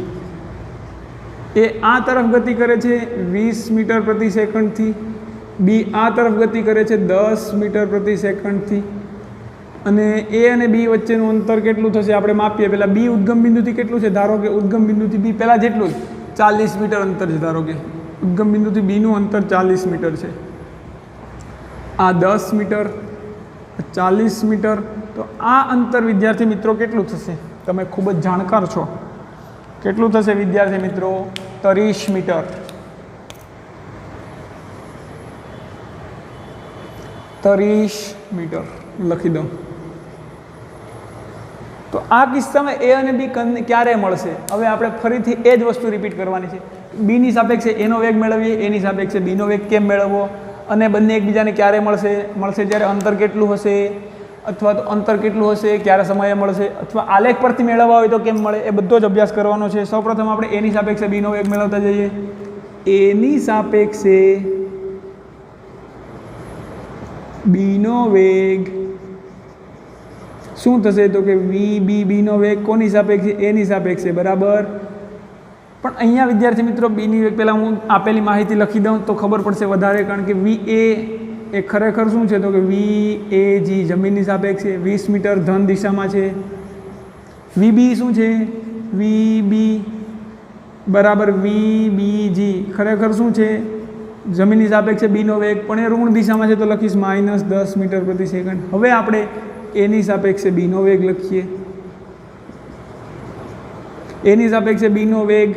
S1: એ આ તરફ ગતિ કરે છે 20 મીટર પ્રતિ સેકન્ડથી, બી આ તરફ ગતિ કરે છે 10 મીટર પ્રતિ સેકન્ડથી, અને એ અને બી વચ્ચેનું અંતર કેટલું થશે આપણે માપીએ. પહેલાં બી ઉદ્ગમ બિંદુથી કેટલું છે? ધારો કે ઉદ્ગમ બિંદુથી બી પહેલાં જેટલું જ 40 મીટર અંતર છે. ધારો કે ઉદ્ગમ બિંદુથી બીનું અંતર 40 મીટર છે, આ 10 મીટર, 40 મીટર. તો આ અંતર વિદ્યાર્થી મિત્રો કેટલું થશે? તમે ખૂબ જ જાણકાર છો. કેટલું થશે વિદ્યાર્થી મિત્રો? 30 મીટર. 30 મીટર લખી દઉં. તો આ કિસ્સામાં એ અને બી ક્યારે મળશે? હવે આપણે ફરીથી એ જ વસ્તુ રિપીટ કરવાની છે. બીની સાપેક્ષે એનો વેગ મેળવીએ, એની સાપેક્ષે બીનો વેગ કેમ મેળવવો, અને બંને એકબીજાને ક્યારે મળશે જ્યારે અંતર કેટલું હશે, અથવા તો અંતર કેટલું હશે, ક્યારે સમયે મળશે, અથવા આલેખ પરથી મેળવવા હોય તો કેમ મળે, એ બધો જ અભ્યાસ કરવાનો છે. સૌપ્રથમ આપણે એની સાપેક્ષે બીનો વેગ મેળવતા જઈએ. એની સાપેક્ષે બીનો વેગ શું થશે? તો કે બીનો વેગ કોની સાપેક્ષે? એની સાપેક્ષે, બરાબર. પણ અહીંયા વિદ્યાર્થી મિત્રો બીની વેગ પહેલાં હું આપેલી માહિતી લખી દઉં તો ખબર પડશે વધારે, કારણ કે વી એ ખરેખર શું છે? તો કે VAG જમીનની સાપેક્ષે 20 મીટર ધન દિશામાં છે. VB શું છે? VB બરાબર VBG ખરેખર શું છે? જમીનની સાપેક્ષે બીનો વેગ, પણ એ ઋણ દિશામાં છે તો લખીશ -10 મીટર પ્રતિ સેકન્ડ. હવે આપણે એની સાપેક્ષે બીનો વેગ લખીએ. એની સાપેક્ષે બીનો વેગ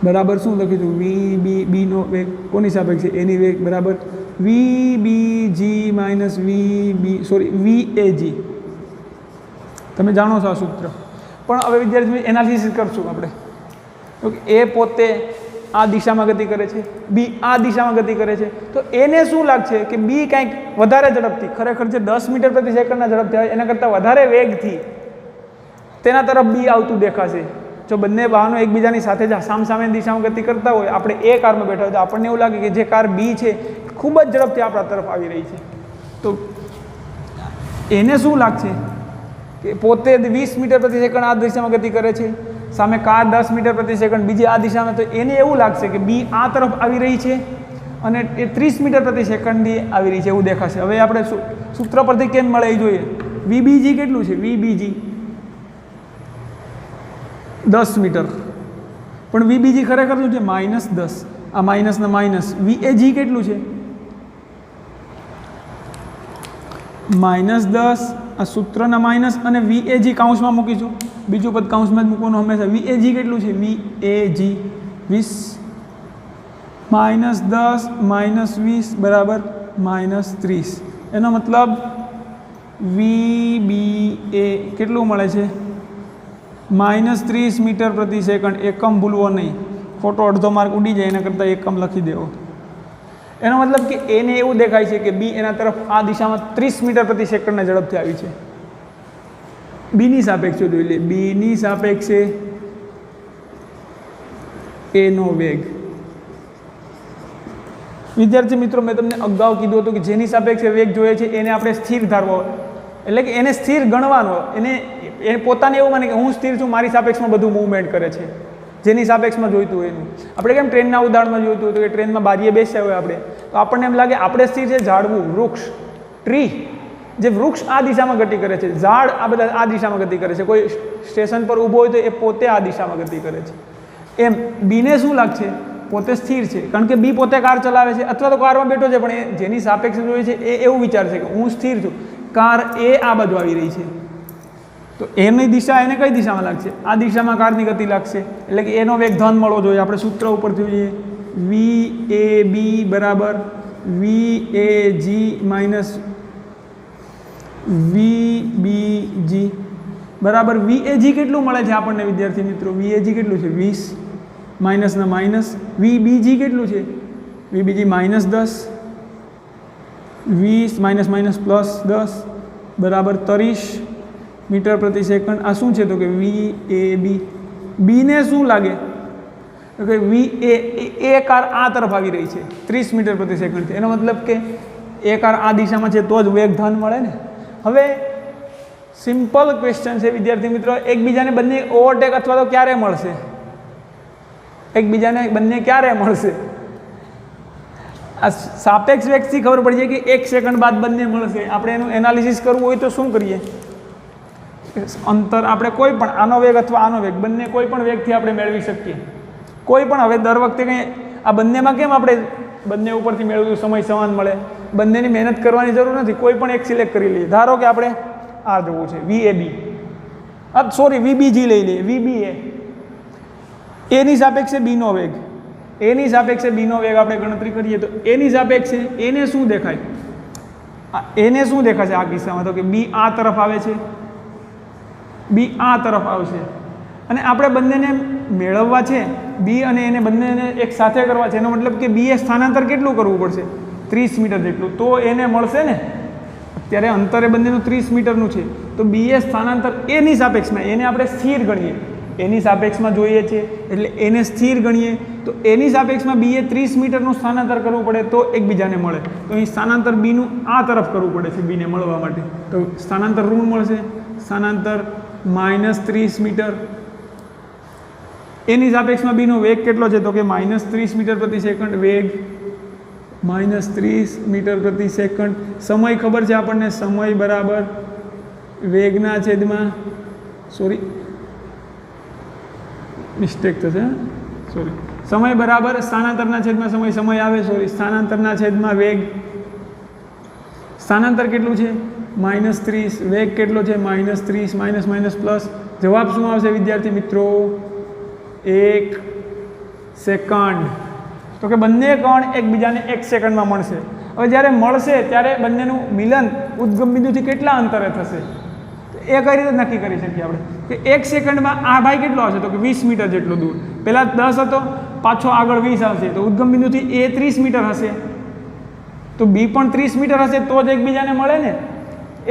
S1: બરાબર શું લખીશું? વી બી બીનો વેગ કોની સાપેક્ષે? એની વેગ બરાબર વી બી જી માઇનસ વી બી વી એ જી. તમે જાણો છો આ સૂત્ર, પણ હવે વિદ્યાર્થી એનાલિસિસ કરશું આપણે. ઓકે, એ પોતે આ દિશામાં ગતિ કરે છે, બી આ દિશામાં ગતિ કરે છે, તો એને શું લાગશે કે બી કાંઈક વધારે ઝડપથી, ખરેખર જે 10 મીટર પ્રતિ સેકન્ડના ઝડપથી આવે એના કરતાં વધારે વેગથી તેના તરફ બી આવતું દેખાશે. જો બંને વાહનો એકબીજાની સાથે જ સામસામેની દિશામાં ગતિ કરતા હોય, આપણે એ કારમાં બેઠા હોય તો આપણને એવું લાગે કે જે કાર બી છે ખૂબ જ ઝડપથી આપણા તરફ આવી રહી છે. તો એને શું લાગશે કે પોતે 20 મીટર પ્રતિ સેકન્ડ આ દિશામાં ગતિ કરે છે, સામે કાર 10 મીટર પ્રતિ સેકન્ડ બીજી આ દિશામાં, તો એને એવું લાગશે કે બી આ તરફ આવી રહી છે અને એ 30 મીટર પ્રતિ સેકન્ડની આવી રહી છે એવું દેખાશે. હવે આપણે સૂત્ર પરથી કેમ મળે એ જોઈએ. વીબીજી કેટલું છે? વીબીજી 10 મીટર, પણ વીબીજી ખરેખર શું છે? -10. આ માઇનસના માઇનસ. વીએજી કેટલું છે? -10. આ સૂત્રના માઇનસ અને વીએજી કાઉન્સમાં મૂકીશું, બીજું પદ કાઉન્સમાં જ મૂકવાનું હંમેશા. વીએજી કેટલું છે? વીએજી 20 -10 -20 બરાબર -30. એનો મતલબ વીબીએ કેટલું મળે છે? -30 મીટર પ્રતિ સેકન્ડ. એકમ ભૂલવો નહીં, ખોટો અડધો માર્ક ઉડી જાય, એના કરતાં એકમ લખી દેવો. એનો મતલબ કે એને એવું દેખાય છે કે બી એના તરફ આ દિશામાં 30 મીટર પ્રતિ સેકન્ડના ઝડપથી આવી છે. બીની સાપેક્ષે જોઈ લે. બીની સાપેક્ષે એનો વેગ. વિદ્યાર્થી મિત્રો, મેં તમને અગાઉ કીધું હતું કે જેની સાપેક્ષે વેગ જોઈએ છે એને આપણે સ્થિર ધારવો, એટલે કે એને સ્થિર ગણવાનો. એ પોતાને એવું માને કે હું સ્થિર છું, મારી સાપેક્ષમાં બધું મૂવમેન્ટ કરે છે, જેની સાપેક્ષમાં જોઈતું હોય એનું. આપણે કેમ ટ્રેનના ઉદાહરણમાં જોઈતું હતું કે ટ્રેનમાં બારીએ બેસ્યા હોય આપણે, તો આપણને એમ લાગે આપણે સ્થિર છે. ઝાડવું, વૃક્ષ, ટ્રી, જે વૃક્ષ આ દિશામાં ગતિ કરે છે, ઝાડ આ બધા આ દિશામાં ગતિ કરે છે, કોઈ સ્ટેશન પર ઊભો હોય તો એ પોતે આ દિશામાં ગતિ કરે છે. એમ બીને શું લાગશે? પોતે સ્થિર છે, કારણ કે બી પોતે કાર ચલાવે છે અથવા તો કારમાં બેઠો છે, પણ એ જેની સાપેક્ષે જોઈએ છે એ એવું વિચારશે કે હું સ્થિર છું, કાર એ આ બાજુ આવી રહી છે, તો એની દિશા એને કઈ દિશામાં લાગશે? આ દિશામાં કારની ગતિ લાગશે, એટલે કે એનો વેગ ધન મળવો જોઈએ. આપણે સૂત્ર ઉપરથી જોઈએ, વી એ બી બરાબર વી એ જી માઇનસ વી બી જી બરાબર વી એ જી કેટલું મળે છે આપણને વિદ્યાર્થી મિત્રો? વી એ જી કેટલું છે? 20 માઇનસના માઇનસ. વી બી જી કેટલું છે? વી બી જી -10, 20 માઇનસ માઇનસ પ્લસ 10 બરાબર 30 મીટર પ્રતિ સેકન્ડ. આ શું છે? તો કે વી એ બી. બીને શું લાગે? તો કે વી એ કાર આ તરફ આવી રહી છે 30 મીટર પ્રતિ સેકન્ડથી. એનો મતલબ કે એ કાર આ દિશામાં છે તો જ વેગ ધન મળે ને. હવે સિમ્પલ ક્વેશ્ચન છે વિદ્યાર્થી મિત્રો, એકબીજાને બંને ઓવરટેક અથવા તો ક્યારે મળશે? એકબીજાને બંને ક્યારે મળશે? આ સાપેક્ષ વેગથી ખબર પડી જાય કે 1 સેકન્ડ બાદ બંને મળશે. આપણે એનું એનાલિસિસ કરવું હોય તો શું કરીએ? અંતર આપણે કોઈ પણ આનો વેગ અથવા આનો વેગ બંને કોઈ પણ વેગથી આપણે મેળવી શકીએ. કોઈ પણ. હવે દર વખતે કંઈ આ બંનેમાં કેમ આપણે બંને ઉપરથી મેળવ્યું સમય સમાન મળે? બંનેની મહેનત કરવાની જરૂર નથી, કોઈ પણ એક સિલેક્ટ કરી લઈએ. ધારો કે આપણે આ જોવું છે વી એ બી, સોરી વીબીજી લઈ લઈએ. વીબી એની સાપેક્ષે બીનો વેગ, એની સાપેક્ષે બીનો વેગ આપણે ગણતરી કરીએ તો એની સાપેક્ષે એને શું દેખાય? એને શું દેખાશે આ કિસ્સામાં? તો કે બી આ તરફ આવે છે, બી આ તરફ આવશે, અને આપણે બંનેને મેળવવા છે બી અને એને બંનેને એક સાથે કરવા છે. એનો મતલબ કે બીએ સ્થાનાંતર કેટલું કરવું પડશે? 30 મીટર જેટલું, તો એને મળશે ને. અત્યારે અંતરે બંનેનું 30 મીટરનું છે, તો બીએ સ્થાનાંતર એની સાપેક્ષમાં, એને આપણે સ્થિર ગણીએ, એની સાપેક્ષમાં જોઈએ છે એટલે એને સ્થિર ગણીએ, તો એની સાપેક્ષમાં બીએ 30 મીટરનું સ્થાનાંતર કરવું પડે તો એકબીજાને મળે. તો અહીં સ્થાનાંતર બીનું આ તરફ કરવું પડે છે બીને મળવા માટે, તો સ્થાનાંતર ઋણ મળશે. સ્થાનાંતર -30 મીટર. એની સાપેક્ષમાં બીનો વેગ કેટલો છે? તો કે -30 મીટર પ્રતિ સેકન્ડ વેગ, -30 મીટર પ્રતિ સેકન્ડ. સમય ખબર છે આપણને, સમય બરાબર વેગના છેદમાં, સોરી મિસ્ટેક થશે, સોરી, સમય બરાબર સ્થાનાંતરના છેદમાં સમય, સમય આવે સોરી સ્થાનાંતરના છેદમાં વેગ, સ્થાનાંતર કેટલું છે -30, વેગ કેટલો છે -30, માઇનસ માઇનસ પ્લસ. જવાબ શું આવશે વિદ્યાર્થી મિત્રો? 1 સેકન્ડ. તો કે બંને કણ એકબીજાને 1 સેકન્ડમાં મળશે. હવે જ્યારે મળશે ત્યારે બંનેનું મિલન ઉદ્ગમ બિંદુથી કેટલા અંતરે થશે એ કઈ રીતે નક્કી કરી શકીએ આપણે કે 1 સેકન્ડમાં આ ભાઈ કેટલો આવશે? તો કે 20 મીટર જેટલો દૂર. પહેલાં 10 હતો, પાછો આગળ 20 આવશે, તો ઉદ્ગમ બિંદુથી એ 30 મીટર હશે, તો બી પણ 30 મીટર હશે તો જ એકબીજાને મળે ને.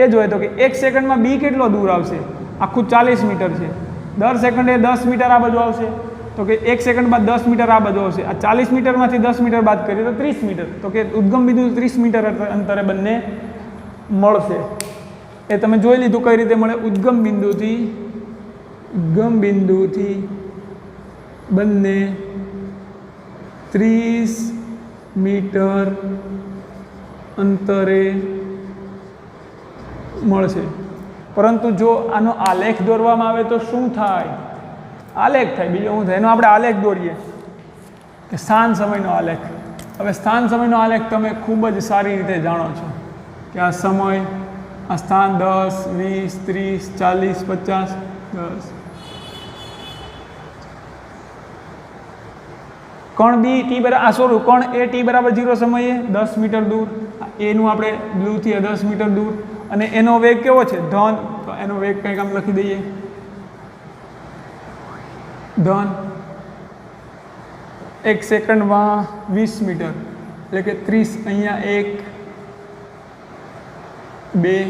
S1: એ જોઈએ તો કે 1 સેકન્ડમાં બી કેટલો દૂર આવશે? આખું 40 મીટર છે. દર સેકન્ડે 10 મીટર આ બાજુ આવશે, તો કે 1 સેકન્ડ બાદ 10 મીટર આ બાજુ આવશે. આ 40 મીટરમાંથી 10 મીટર બાદ કરીએ તો 30 મીટર. તો કે ઉદ્ગમ બિંદુ 30 મીટર અંતરે બંને મળશે. એ તમે જોઈ લીધું કઈ રીતે મળે. ઉદ્ગમ બિંદુથી બંને 30 મીટર અંતરે મળશે. પરંતુ જો આનો આલેખ દોરવામાં આવે તો શું થાય? આલેખ થાય, બીજો શું થાય? એનો આપણે આલેખ દોરીએ કે સ્થાન સમયનો આલેખ. હવે સ્થાન સમયનો આલેખ તમે ખૂબ જ સારી રીતે જાણો છો કે આ સમય, આ સ્થાન 10, 20, 30, 40, 50, 10. કણ બી ટી બરાબર કણ એ ટી બરાબર 0 સમયે 10 મીટર દૂર, એનું આપણે બ્લુથી 10 મીટર દૂર, અને એનો વેગ કેવો છે? ધન. તો એનો વેગ કંઈક આમ લખી દઈએ, ધન. 1 સેકન્ડમાં 20 મીટર એટલે કે 30. અહીંયા 1, 2,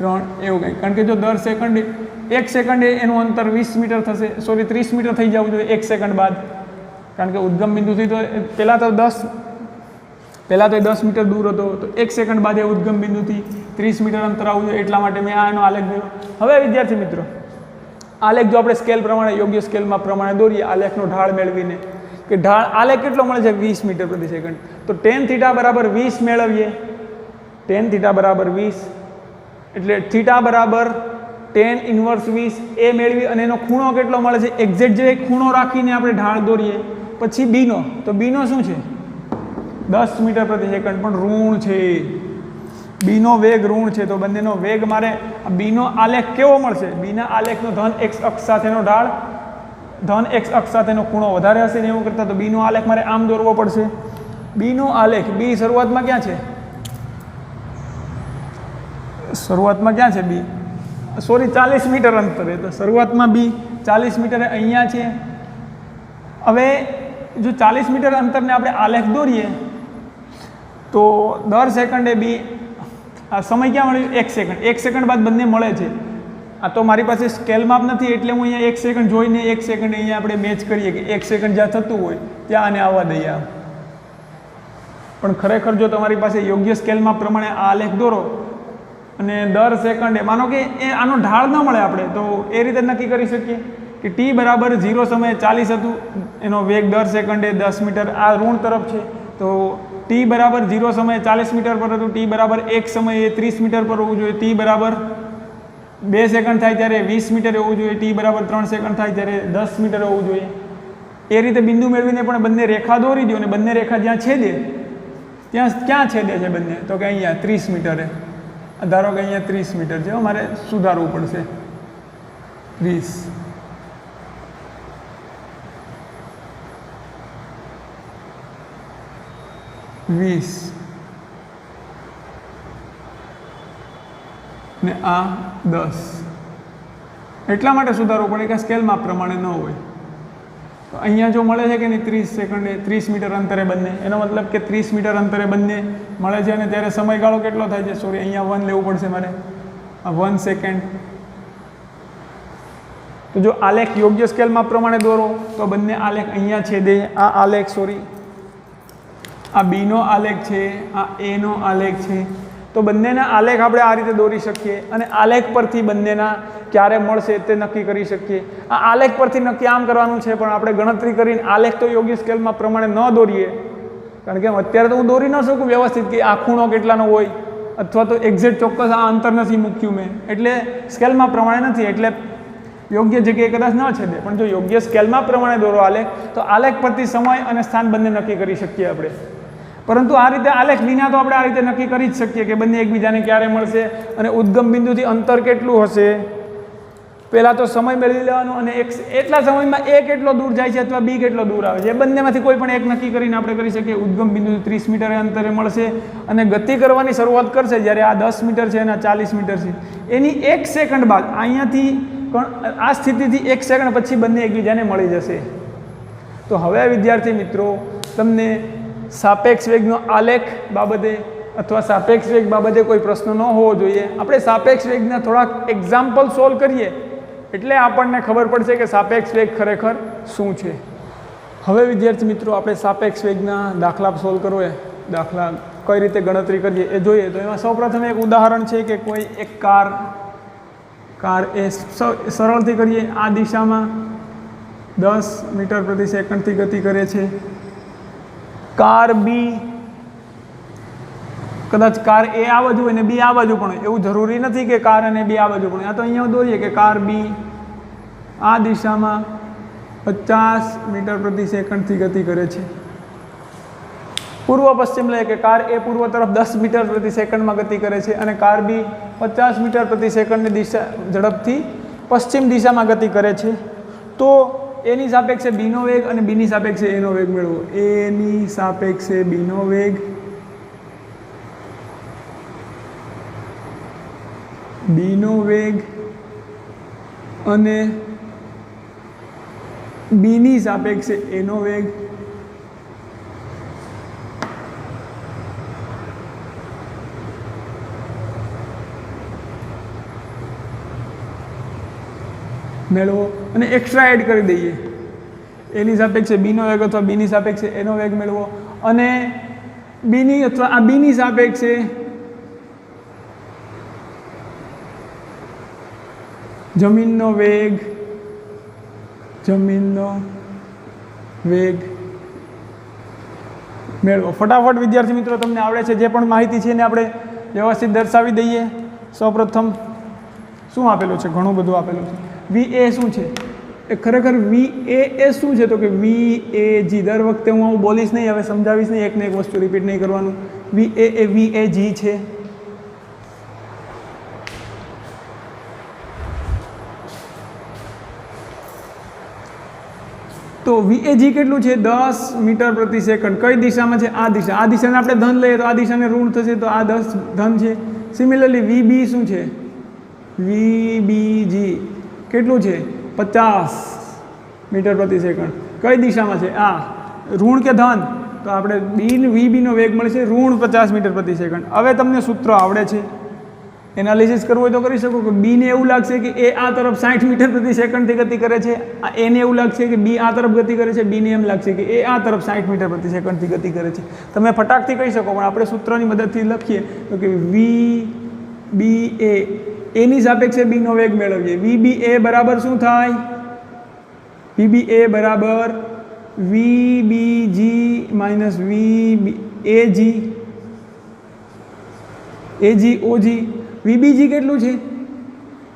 S1: 3 એવું કંઈક. કારણ કે જો દર સેકન્ડે 1 સેકન્ડે એનું અંતર 20 મીટર થશે, 30 મીટર થઈ જવું જોઈએ 1 સેકન્ડ બાદ. કારણ કે ઉદ્ગમ બિંદુથી તો પહેલાં તો 10 મીટર દૂર હતો, તો 1 સેકન્ડ બાદ એ ઉદ્ગમ બિંદુથી 30 મીટર અંતર આવવું જોઈએ. એટલા માટે મેં આનો આલેખ દોર્યો. હવે વિદ્યાર્થી મિત્રો, આલેખ જો આપણે સ્કેલ પ્રમાણે, યોગ્ય સ્કેલમાં પ્રમાણે દોરીએ, આલેખનો ઢાળ મેળવીને, કે ઢાળ આલેખ કેટલો મળે છે? 20 મીટર પ્રતિ સેકન્ડ. તો tan θ બરાબર 20 મેળવીએ. tan θ બરાબર 20 એટલે θ બરાબર tan ઇન્વર્સ 20 એ મેળવી, અને એનો ખૂણો કેટલો મળે છે? એક્ઝેક્ટ જે ખૂણો રાખીને આપણે ઢાળ દોરીએ. પછી બીનો, તો બીનો શું છે? 10 મીટર પ્રતિ સેકન્ડ, પણ ઋણ છે. બીનો વેગ ઋણ છે, તો બંનેનો વેગ મારે બીનો આલેખ કેવો મળશે? બીના આલેખનો ધન x અક્ષ સાથેનો ઢાળ, ધન x અક્ષ સાથેનો ખૂણો વધારે હશે ને એવું કરતાં, તો બીનો આલેખ મારે આમ દોરવો પડશે. બીનો આલેખ, બી શરૂઆતમાં ક્યાં છે? શરૂઆતમાં ક્યાં છે બી? 40 મીટર અંતરે. તો શરૂઆતમાં બી 40 મીટરે અહીંયા છે. હવે જો 40 મીટર અંતરને આપણે આલેખ દોરીએ તો દર સેકન્ડે બી, આ સમય ક્યાં મળ્યું? 1 સેકન્ડ. 1 સેકન્ડ બાદ બંને મળે છે. આ તો મારી પાસે સ્કેલ માપ નથી એટલે હું અહીંયા 1 સેકન્ડ જોઈને 1 સેકન્ડ અહીંયા આપણે મેચ કરીએ કે 1 સેકન્ડ જ્યાં થતું હોય ત્યાં આને આવવા દઈએ. પણ ખરેખર જો તમારી પાસે યોગ્ય સ્કેલ માપ પ્રમાણે આ આલેખ દોરો અને દર સેકન્ડે માનો કે એ આનો ઢાળ ન મળે આપણે, તો એ રીતે નક્કી કરી શકીએ કે ટી બરાબર 0 સમયે 40 હતું, એનો વેગ દર સેકન્ડે 10 મીટર, આ ઋણ તરફ છે. તો ટી બરાબર 0 સમયે 40 મીટર પર હતું, ટી બરાબર 1 સમયે 30 મીટર પર હોવું જોઈએ, ટી બરાબર 2 સેકન્ડ થાય ત્યારે 20 મીટર હોવું જોઈએ, ટી બરાબર 3 સેકન્ડ થાય ત્યારે 10 મીટર હોવું જોઈએ. એ રીતે બિંદુ મેળવીને પણ બંને રેખા દોરી દો, અને બંને રેખા જ્યાં છેદે ત્યાં ક્યાં છેદે છે બંને? તો કે અહીંયા 30 મીટરે. ધારો કે અહીંયા 30 મીટર છે, મારે સુધારવું પડશે. 30 20 ને આ 10. એટલા માટે સુધારવું પડે કે સ્કેલ માપ પ્રમાણે ન હોય. તો અહીંયા જો મળે છે કે નહીં 30 સેકન્ડે 30 મીટર અંતરે બંને, એનો મતલબ કે 30 મીટર અંતરે બંને મળે છે, અને ત્યારે સમયગાળો કેટલો થાય છે? સોરી, અહીંયા 1 લેવું પડશે મારે, આ 1 સેકન્ડ. તો જો આલેખ યોગ્ય સ્કેલ માપ પ્રમાણે દોરો તો બંને આલેખ અહીંયા છેદે. આ આલેખ, સોરી, આ બીનો આલેખ છે, આ એનો આલેખ છે. તો બંનેના આલેખ આપણે આ રીતે દોરી શકીએ, અને આલેખ પરથી બંનેના ક્યારે મળશે તે નક્કી કરી શકીએ. આ આલેખ પરથી નક્કી આમ કરવાનું છે, પણ આપણે ગણતરી કરીને આલેખ તો યોગ્ય સ્કેલમાં પ્રમાણે ન દોરીએ, કારણ કે અત્યારે તો હું દોરી ન શકું વ્યવસ્થિત કે આ ખૂણો કેટલાનો હોય, અથવા તો એક્ઝેક્ટ ચોક્કસ આ અંતર નથી મૂક્યું મેં, એટલે સ્કેલમાં પ્રમાણે નથી, એટલે યોગ્ય જગ્યાએ કદાચ ન છેદે. પણ જો યોગ્ય સ્કેલમાં પ્રમાણે દોરો આલેખ, તો આલેખ પરથી સમય અને સ્થાન બંને નક્કી કરી શકીએ આપણે. પરંતુ આ રીતે આલેખ વિના તો આપણે આ રીતે નક્કી કરી જ શકીએ કે બંને એકબીજાને ક્યારે મળશે અને ઉદ્ગમ બિંદુથી અંતર કેટલું હશે. પહેલાં તો સમય મેળવી લેવાનો અને એટલા સમયમાં એ કેટલો દૂર જાય છે અથવા બી કેટલો દૂર આવે છે, એ બંનેમાંથી કોઈ પણ એક નક્કી કરીને આપણે કરી શકીએ. ઉદ્ગમ બિંદુથી 30 મીટર અંતરે મળશે અને ગતિ કરવાની શરૂઆત કરશે જ્યારે આ 10 મીટર છે અને 40 મીટર છે. એની 1 સેકન્ડ બાદ અહીંયાથી આ સ્થિતિથી 1 સેકન્ડ પછી બંને એકબીજાને મળી જશે. તો હવે વિદ્યાર્થી મિત્રો તમને સાપેક્ષ વેગનો આલેખ બાબતે અથવા સાપેક્ષ વેગ બાબતે કોઈ પ્રશ્ન ન હોવો જોઈએ. આપણે સાપેક્ષ વેગના થોડાક એક્ઝામ્પલ સોલ્વ કરીએ એટલે આપણને ખબર પડશે કે સાપેક્ષ વેગ ખરેખર શું છે. હવે વિદ્યાર્થી મિત્રો આપણે સાપેક્ષ વેગના દાખલા સોલ્વ કરવો એ દાખલા કઈ રીતે ગણતરી કરીએ એ જોઈએ. તો એમાં સૌપ્રથમ એક ઉદાહરણ છે કે કોઈ એક કાર એ સરળથી કરીએ. આ દિશામાં 10 મીટર પ્રતિ સેકન્ડથી ગતિ કરે છે. કાર બી, કદાચ કાર એ આ બાજુ હોય ને બી આ બાજુ પણ હોય, એવું જરૂરી નથી કે કાર અને બી આ બાજુ પણ હોય. આ તો અહીંયા દોરીએ કે કાર બી આ દિશામાં 50 મીટર પ્રતિ સેકન્ડથી ગતિ કરે છે. પૂર્વ પશ્ચિમ લઈએ કે કાર એ પૂર્વ તરફ 10 મીટર પ્રતિ સેકન્ડમાં ગતિ કરે છે અને કાર બી 50 મીટર પ્રતિ સેકન્ડની દિશા ઝડપથી પશ્ચિમ દિશામાં ગતિ કરે છે. તો એની સાપેક્ષે બીનો વેગ અને બીની સાપેક્ષે એનો વેગ મેળવો. એની સાપેક્ષે બીનો વેગ બીનો વેગ અને બીની સાપેક્ષે એનો વેગ મેળવો અને એક્સ્ટ્રા એડ કરી દઈએ. એની સાપેક્ષે બીનો વેગ અથવા બીની સાપેક્ષે એનો વેગ મેળવો અને બીની અથવા આ બીની સાપેક્ષે જમીનનો વેગ મેળવો. ફટાફટ વિદ્યાર્થી મિત્રો તમને આવડે છે જે પણ માહિતી છે એને આપણે વ્યવસ્થિત દર્શાવી દઈએ. સૌપ્રથમ શું આપેલું છે? ઘણું બધું આપેલું છે. વી એ શું છે? એ ખરેખર વી એ શું છે? તો કે વી એ જી. દર વખતે હું આવું બોલીશ નહીં, હવે સમજાવીશ નહીં, એકને એક વસ્તુ રિપીટ નહીં કરવાનું. વી એ વી એ જી છે. તો વીએજી કેટલું છે? 10 મીટર પ્રતિ સેકન્ડ. કઈ દિશામાં છે? આ દિશા. આ દિશાને આપણે ધન લઈએ તો આ દિશાને ઋણ થશે, તો આ 10 ધન છે. સિમિલરલી વીબી શું છે? વીબીજી કેટલું છે? 50 મીટર પ્રતિ સેકન્ડ. કઈ દિશામાં છે? આ ઋણ કે ધન? તો આપણે વીબીનો વેગ મળશે ઋણ 50 મીટર પ્રતિ સેકન્ડ. હવે તમને સૂત્ર આવડે છે, એનાલિસિસ કરવું હોય તો કરી શકો કે બીને એવું લાગશે કે એ આ તરફ 60 મીટર પ્રતિ સેકન્ડથી ગતિ કરે છે, એને એવું લાગશે કે બી આ તરફ ગતિ કરે છે, બીને એમ લાગશે કે એ આ તરફ 60 મીટર પ્રતિ સેકન્ડથી ગતિ કરે છે. તમે ફટાકથી કહી શકો, પણ આપણે સૂત્રની મદદથી લખીએ તો કે વી બી એની સાપેક્ષે બીનો વેગ મેળવીએ. વી બી એ બરાબર શું થાય? વી બી એ બરાબર વી બી જી માઇનસ વી એ જી ઓજી. વીબીજી કેટલું છે?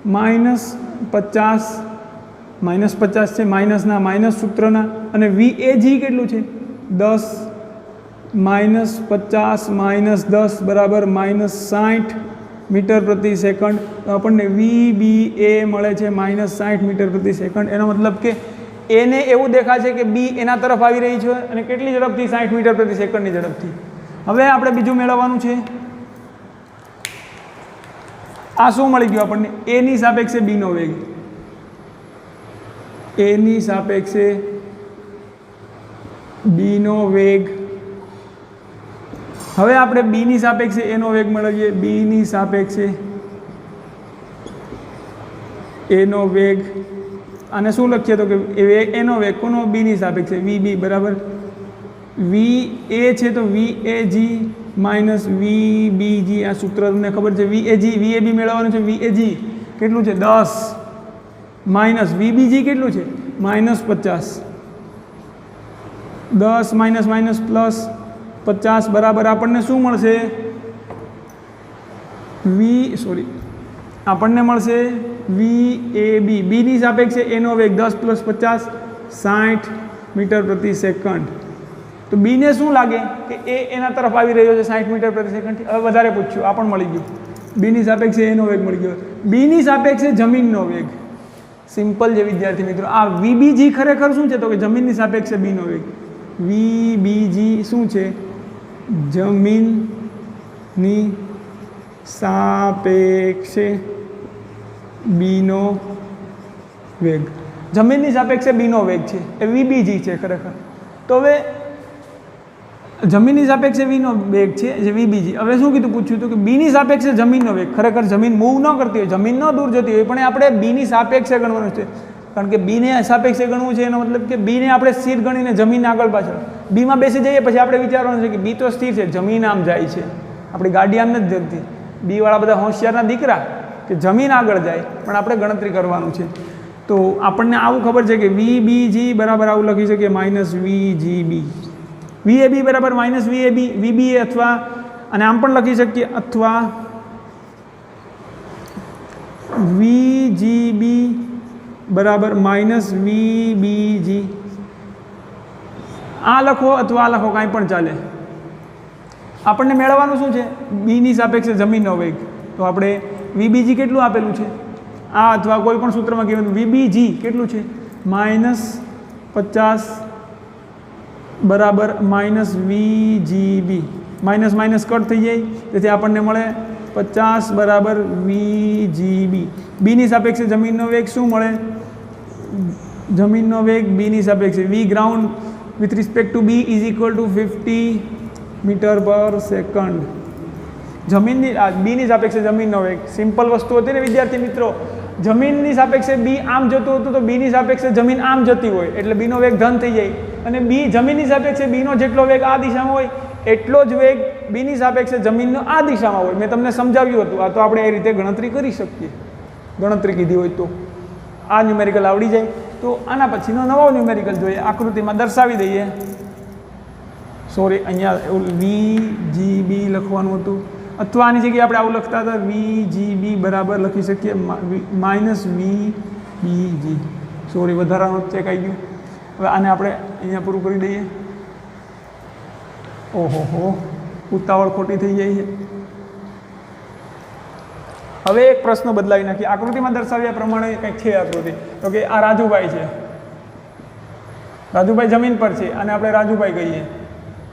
S1: -50 છે, માઇનસના માઇનસ સૂત્રના. અને વીએજી કેટલું છે? 10 -50 -10 બરાબર -60 મીટર પ્રતિ સેકન્ડ. તો આપણને વીબીએ મળે છે -60 મીટર પ્રતિ સેકન્ડ. એનો મતલબ કે એને એવું દેખાય છે કે બી એના તરફ આવી રહી છે અને કેટલી ઝડપથી? 60 મીટર પ્રતિ સેકન્ડની ઝડપથી. હવે આપણે બીજું મેળવવાનું છે. આ શું મળી ગયું આપણને? એની સાપેક્ષે બીનો વેગ. એની સાપેક્ષે બીનો વેગ. હવે આપણે બીની સાપેક્ષે એનો વેગ મેળવીએ. બીની સાપેક્ષે એનો વેગ. આને શું લખીએ તો કે એનો વેગ કોનો? બીની સાપેક્ષે વીબી બરાબર વી એ છે તો વી એ જી માઇનસ વી બી જી. આ સૂત્ર તમને ખબર છે. વી એ બી મેળવવાનું છે. વી એ જી કેટલું છે? 10 માઇનસ વી બી જી કેટલું છે? -50. 10 માઇનસ પ્લસ 50 બરાબર આપણને શું મળશે? આપણને મળશે વી એ બી. બીની સાપેક્ષે એનો વેગ 10 + 50 60 મીટર પ્રતિ સેકન્ડ. તો બીને શું લાગે કે એ એના તરફ આવી રહ્યો છે 60 મીટર પ્રતિ સેકન્ડથી. હવે વધારે પૂછ્યું, આ પણ મળી ગયું. બીની સાપેક્ષે એનો વેગ મળી ગયો. બીની સાપેક્ષે જમીનનો વેગ. સિમ્પલ છે વિદ્યાર્થી મિત્રો. આ વીબીજી ખરેખર શું છે? તો કે જમીનની સાપેક્ષે બીનો વેગ. વીબીજી શું છે? જમીનની સાપેક્ષે બીનો વેગ. જમીનની સાપેક્ષે બીનો વેગ છે એ વીબીજી છે ખરેખર. તો હવે જમીનની સાપેક્ષે વીનો વેગ છે જે વીબીજી. હવે શું કીધું પૂછ્યું હતું કે બીની સાપેક્ષે જમીનનો વેગ. ખરેખર જમીન મૂવ ન કરતી હોય, જમીન ન દૂર જતી હોય, પણ આપણે બીની સાપેક્ષે ગણવાનું છે. કારણ કે બીને સાપેક્ષે ગણવું છે એનો મતલબ કે બીને આપણે સ્થિર ગણીને જમીન આગળ પાછળ બીમાં બેસી જઈએ પછી આપણે વિચારવાનું છે કે બી તો સ્થિર છે, જમીન આમ જાય છે, આપણી ગાડી આમ નથી જતી. બીવાળા બધા હોશિયારના દીકરા કે જમીન આગળ જાય, પણ આપણે ગણતરી કરવાનું છે. તો આપણને આવું ખબર છે કે વીબીજી બરાબર આવું લખી શકીએ -VGB. VAB બરાબર -VAB, VBA અથવા અને આમ પણ લખી શકીએ અથવા VGB બરાબર -VBG. આ લખો અથવા આ લખો, કાંઈ પણ ચાલે. આપણને મેળવવાનું શું છે? બીની સાપેક્ષે જમીનનો વેગ. તો આપણે VBG કેટલું આપેલું છે? આ અથવા કોઈ પણ સૂત્રમાં કહેવાનું VBG કેટલું છે? -50 બરાબર -VGB. માઇનસ માઇનસ કટ થઈ જાય, તેથી આપણને મળે 50 બરાબર VGB. બીની સાપેક્ષે જમીનનો વેગ શું મળે? જમીનનો વેગ બીની સાપેક્ષે V ground with respect to B is equal to 50 meter per second. જમીનની બીની સાપેક્ષે જમીનનો વેગ સિમ્પલ વસ્તુ હતી ને વિદ્યાર્થી મિત્રો. જમીનની સાપેક્ષે બી આમ જતું હતું તો બીની સાપેક્ષે જમીન આમ જતી હોય એટલે બીનો વેગ ધન થઈ જાય. અને બી જમીનની સાપેક્ષે બીનો જેટલો વેગ આ દિશામાં હોય એટલો જ વેગ બીની સાપેક્ષે જમીનનો આ દિશામાં હોય. મેં તમને સમજાવ્યું હતું. આ તો આપણે એ રીતે ગણતરી કરી શકીએ, ગણતરી કીધી હોય તો. આ ન્યુમેરિકલ આવડી જાય તો આના પછીનો નવો ન્યુમેરિકલ જોઈએ, આકૃતિમાં દર્શાવી દઈએ. સોરી, અહીંયા VGB લખવાનું હતું, અથવા આની જગ્યાએ આપણે આવું લખતા હતા VGB બરાબર લખી શકીએ -VBG. સોરી, વધારાનું ચેક આવી ગયું. હવે આને આપણે અહીંયા પૂરું કરી દઈએ. ઓહો, ઉતાવળ ખોટી થઈ જાય છે. હવે એક પ્રશ્ન બદલાવી નાખીએ. આકૃતિમાં દર્શાવ્યા પ્રમાણે કંઈક છે આકૃતિ. તો કે આ રાજુભાઈ છે, રાજુભાઈ જમીન પર છે અને આપણે રાજુભાઈ કહીએ.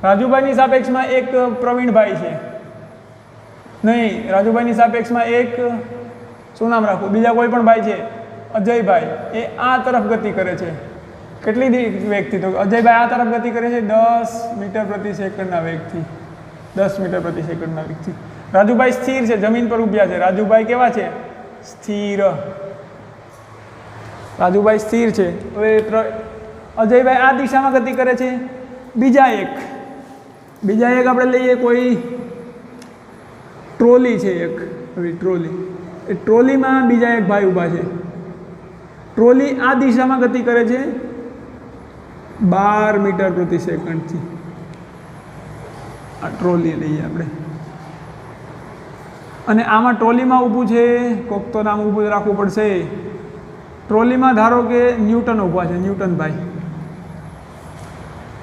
S1: રાજુભાઈની સાપેક્ષમાં એક પ્રવીણભાઈ છે, નહીં, રાજુભાઈની સાપેક્ષમાં એક શું નામ રાખવું, બીજા કોઈ પણ ભાઈ છે અજયભાઈ. એ આ તરફ ગતિ કરે છે. કેટલી વેગથી? તો અજયભાઈ આ તરફ ગતિ કરે છે 10 મીટર પ્રતિ સેકન્ડના વેગથી. 10 મીટર પ્રતિ સેકન્ડના વેગથી. રાજુભાઈ સ્થિર છે, જમીન પર ઊભ્યા છે. રાજુભાઈ કેવા છે? સ્થિર. રાજુભાઈ સ્થિર છે. હવે અજયભાઈ આ દિશામાં ગતિ કરે છે. બીજા એક આપણે લઈએ, કોઈ ટ્રોલી છે એક. હવે ટ્રોલી, એ ટ્રોલીમાં બીજા એક ભાઈ ઊભા છે. ટ્રોલી આ દિશામાં ગતિ કરે છે 12 મીટર પ્રતિ સેકન્ડથી. આ ટ્રોલી લઈએ આપણે. અને આમાં ટ્રોલીમાં ઊભું છે, કોક તો નામ ઊભું રાખવું પડશે. ટ્રોલીમાં ધારો કે ન્યૂટન ઊભા છે, ન્યૂટનભાઈ.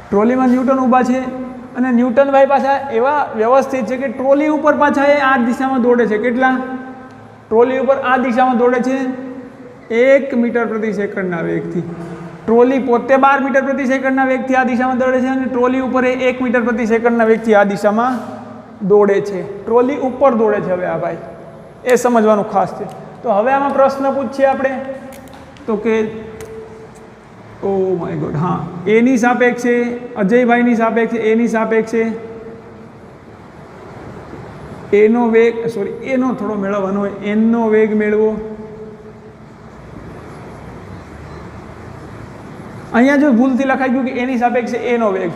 S1: ટ્રોલીમાં ન્યૂટન ઊભા છે અને ન્યૂટનભાઈ પાછા એવા વ્યવસ્થિત છે કે ટ્રોલી ઉપર પાછા એ આ દિશામાં દોડે છે. કેટલા? ટ્રોલી ઉપર આ દિશામાં દોડે છે 1 મીટર પ્રતિ સેકન્ડના વેગથી. ટ્રોલી પોતે 12 મીટર પ્રતિ સેકન્ડના વેગથી આ દિશામાં દોડે છે અને ટ્રોલી ઉપર એ 1 મીટર પ્રતિ સેકન્ડના વેગથી આ દિશામાં દોડે છે. ટ્રોલી ઉપર દોડે છે. હવે આ ભાઈ એ સમજવાનું ખાસ છે. તો હવે આમાં પ્રશ્ન પૂછીએ આપણે તો કે ઓ માય ગોડ, હા, એની સાપેક્ષે અજયભાઈની સાપેક્ષે એની સાપેક્ષે એનો વેગ, સોરી એનો થોડો મેળવવાનો હોય, એનનો વેગ મેળવો. અહીંયા જો ભૂલથી લખાઈ ગયું કે એની સાપેક્ષે એનો વેગ.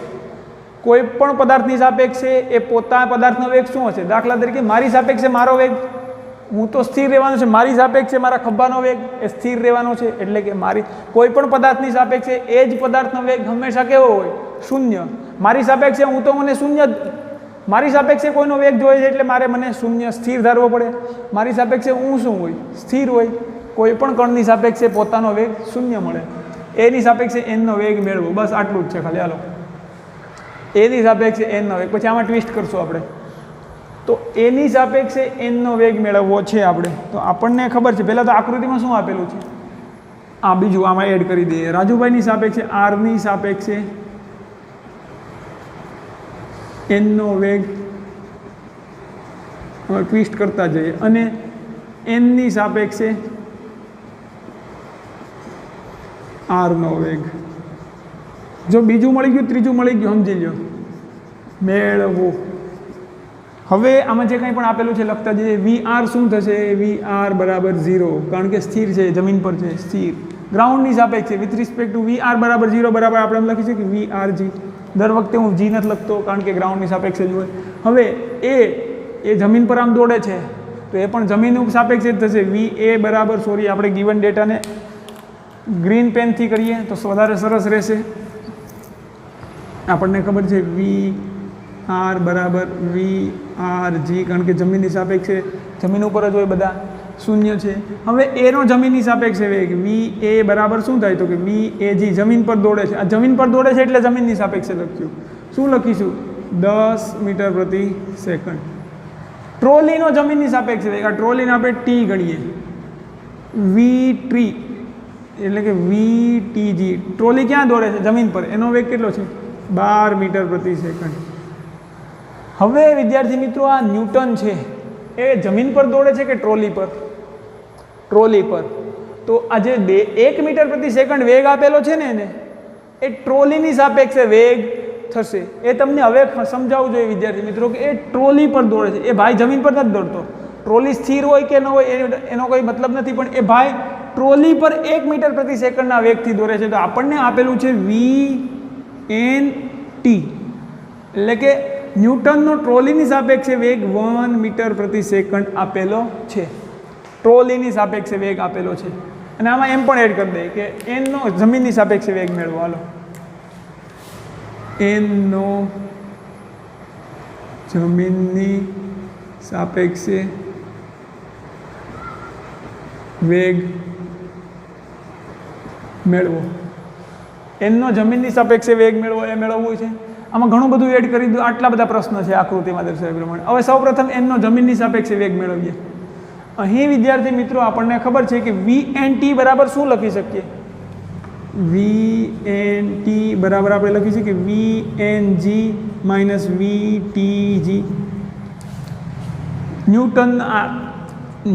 S1: કોઈ પણ પદાર્થની સાપેક્ષે એ પોતા પદાર્થનો વેગ શું હશે? દાખલા તરીકે મારી સાપેક્ષે મારો વેગ, હું તો સ્થિર રહેવાનો છે, મારી સાપેક્ષે મારા ખભાનો વેગ એ સ્થિર રહેવાનો છે. એટલે કે મારી કોઈ પણ પદાર્થની સાપેક્ષે એ જ પદાર્થનો વેગ હંમેશા કેવો હોય? શૂન્ય. મારી સાપેક્ષે હું તો મને શૂન્ય, મારી સાપેક્ષે કોઈનો વેગ જોઈએ છે એટલે મારે મને શૂન્ય સ્થિર ધારવો પડે. મારી સાપેક્ષે હું શું હોય? સ્થિર હોય. કોઈ પણ કણની સાપેક્ષે પોતાનો વેગ શૂન્ય મળે. એની સાપેક્ષે એનનો વેગ મેળવો. બસ આટલું જ છે ખાલી. હાલો એની સાપેક્ષે એનનો વેગ, પછી આમાં ટ્વિસ્ટ કરશું આપણે. તો એની સાપેક્ષે એનનો વેગ મેળવવો છે આપણે. તો આપણને ખબર છે, પહેલાં તો આકૃતિમાં શું આપેલું છે, આ બીજું આમાં એડ કરી દઈએ. રાજુભાઈની સાપેક્ષે આરની સાપેક્ષે એનનો વેગ ટ્વિસ્ટ કરતા જઈએ, અને એનની સાપેક્ષે આરનો વેગ. જો બીજું મળી ગયું, ત્રીજું મળી ગયું, સમજી લો, મેળવો. હવે આમાં જે કંઈ પણ આપેલું છે લખતા જઈએ. વી આર શું થશે? વી આર બરાબર 0, કારણ કે સ્થિર છે, જમીન પર છે, સ્થિર. ગ્રાઉન્ડની સાપેક્ષે with respect two we are બરાબર 0 બરાબર આપણે એમ લખી શકીએ વી આર જી. દર વખતે હું જી નથી લખતો, કારણ કે ગ્રાઉન્ડની સાપેક્ષે જ હોય. હવે એ જમીન પર આમ દોડે છે, તો એ પણ જમીન સાપેક્ષે જ થશે. વી એ બરાબર, સોરી, આપણે ગિવન ડેટાને ગ્રીન પેનથી કરીએ તો વધારે સરસ રહેશે. આપણને ખબર છે વી આર બરાબર વી આર જી, કારણ કે જમીનની સાપેક્ષે જમીન ઉપર જ હોય, બધા શૂન્ય છે. હવે એનો જમીનની સાપેક્ષે વેગ વી એ બરાબર શું થાય? તો કે વી એ જી, જમીન પર દોડે છે. આ જમીન પર દોડે છે એટલે જમીનની સાપેક્ષે લખ્યું. શું લખીશું? 10 મીટર પ્રતિ સેકન્ડ. ટ્રોલીનો જમીનની સાપેક્ષે વેગ, આ ટ્રોલીને આપણે ટી ગણીએ, વી ટ્રી એટલે કે વી ટી જી. ટ્રોલી ક્યાં દોડે છે? જમીન પર. એનો વેગ કેટલો છે? 12 મીટર પ્રતિ સેકન્ડ. હવે વિદ્યાર્થી મિત્રો, આ ન્યૂટન છે એ જમીન પર દોડે છે કે ટ્રોલી પર? ટ્રોલી પર. તો આ જે 1 મીટર પ્રતિ સેકન્ડ વેગ આપેલો છે ને, એને એ ટ્રોલીની સાપેક્ષે વેગ થશે. એ તમને હવે સમજાવવું જોઈએ વિદ્યાર્થી મિત્રો કે એ ટ્રોલી પર દોડે છે. એ ભાઈ જમીન પર નથી દોડતો. ટ્રોલી સ્થિર હોય કે ન હોય એનો કોઈ મતલબ નથી, પણ એ ભાઈ ટ્રોલી પર 1 મીટર પ્રતિ સેકન્ડના વેગથી દોડે છે. તો આપણને આપેલું છે VNT, એટલે કે ન્યૂટનનો ટ્રોલીની સાપેક્ષે વેગ 1 મીટર પ્રતિ સેકન્ડ આપેલો છે. ટ્રોલીની સાપેક્ષે વેગ આપેલો છે. અને આમાં એમ પણ એડ કરી દઈએ કે એનનો જમીનની સાપેક્ષે વેગ મેળવો. હાલો, એનનો જમીનની સાપેક્ષે વેગ મેળવો. એનનો જમીનની સાપેક્ષે વેગ મેળવો એ મેળવવું છે. આમાં ઘણું બધું એડ કરી દો. આટલા બધા પ્રશ્ન છે આકૃતિમાં દર્શાવ્યા પ્રમાણે. હવે સૌપ્રથમ એનનો જમીનની સાપેક્ષે વેગ મેળવીએ. અહીં વિદ્યાર્થી મિત્રો આપણને ખબર છે કે VNT બરાબર શું લખી શકીએ? VNT બરાબર આપણે લખી શકીએ VNG માઇનસ VTG.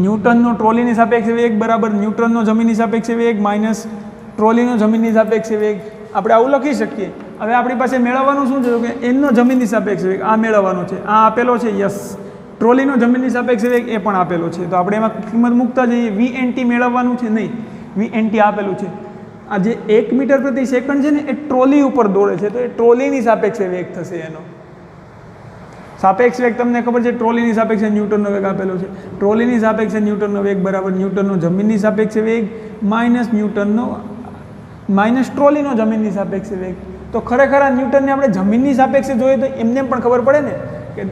S1: ન્યૂટનનો ટ્રોલીની સાપેક્ષે વેગ બરાબર ન્યૂટનનો જમીનની સાપેક્ષે વેગ માઇનસ ટ્રોલીનો જમીનની સાપેક્ષે વેગ. આપણે આવું લખી શકીએ. હવે આપણી પાસે મેળવવાનું શું છે? કે એનનો જમીનની સાપેક્ષે વેગ આ મેળવવાનો છે. આ આપેલો છે, યસ. ટ્રોલીનો જમીનની સાપેક્ષે વેગ એ પણ આપેલો છે. તો આપણે એમાં કિંમત મૂકતા જઈએ. VNT મેળવવાનું છે નહીં, VNT આપેલું છે. આ જે 1 મીટર પ્રતિ સેકન્ડ છે ને, એ ટ્રોલી ઉપર દોડે છે, તો એ ટ્રોલીની સાપેક્ષે વેગ થશે. એનો સાપેક્ષ વેગ તમને ખબર છે, ટ્રોલીની સાપેક્ષે ન્યૂટનનો વેગ આપેલો છે. ટ્રોલીની સાપેક્ષે ન્યૂટનનો વેગ બરાબર ન્યૂટનનો જમીનની સાપેક્ષે વેગ માઇનસ ટ્રોલીનો જમીનની સાપેક્ષે વેગ. તો ખરેખર આ ન્યૂટનને આપણે જમીનની સાપેક્ષે જોઈએ તો એમને પણ ખબર પડે ને કે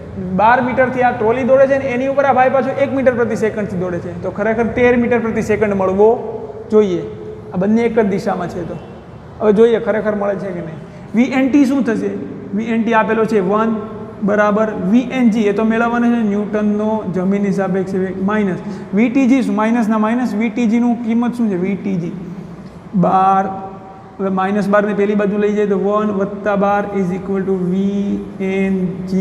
S1: 12 મીટરથી આ ટ્રોલી દોડે છે ને, એની ઉપર આ ભાઈ પાછું 1 મીટર પ્રતિ સેકન્ડથી દોડે છે. તો ખરેખર 13 મીટર પ્રતિ સેકન્ડ મળવો જોઈએ. આ બંને એક જ દિશામાં છે. તો હવે જોઈએ ખરેખર મળે છે કે નહીં. VNT શું થશે? VNT આપેલો છે 1 બરાબર VNG, એ તો મેળવવાનો છે ન્યૂટનનો જમીનની સાપેક્ષે વેગ માઇનસ VTG. શું માઇનસના માઇનસ VTGનું કિંમત શું છે? VTG 12. હવે -12 ને પેલી બાજુ લઈ જાય તો 1 + 12 ઇઝ ઇક્વલ ટુ VNG,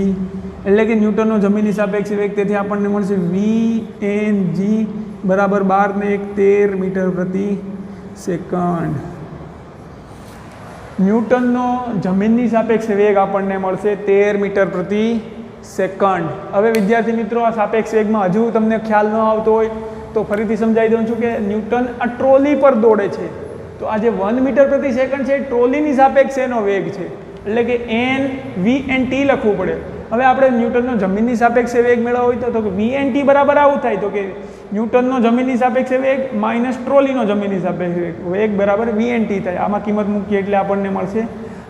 S1: એટલે કે ન્યૂટનનો જમીનની સાપેક્ષે વેગ. તેથી આપણને મળશે VNG બરાબર 12 ને 1 13 મીટર પ્રતિ સેકન્ડ. ન્યૂટનનો જમીનની સાપેક્ષે વેગ આપણને મળશે 13 મીટર પ્રતિ સેકન્ડ. હવે વિદ્યાર્થી મિત્રો, આ સાપેક્ષ વેગમાં હજુ તમને ખ્યાલ ન આવતો હોય તો ફરીથી સમજાવી દઉં છું કે ન્યૂટન આ ટ્રોલી પર દોડે છે. તો આ જે 1 મીટર પ્રતિ સેકન્ડ છે, ટ્રોલીની સાપેક્ષે એનો વેગ છે, એટલે કે VNT લખવું પડે. હવે આપણે ન્યૂટનનો જમીનની સાપેક્ષે વેગ મેળવવો હોય તો VNT બરાબર આવું થાય. તો કે ન્યૂટનનો જમીનની સાપેક્ષે વેગ માઇનસ ટ્રોલીનો જમીનની સાપેક્ષે વેગ બરાબર VNT થાય. આમાં કિંમત મૂકીએ એટલે આપણને મળશે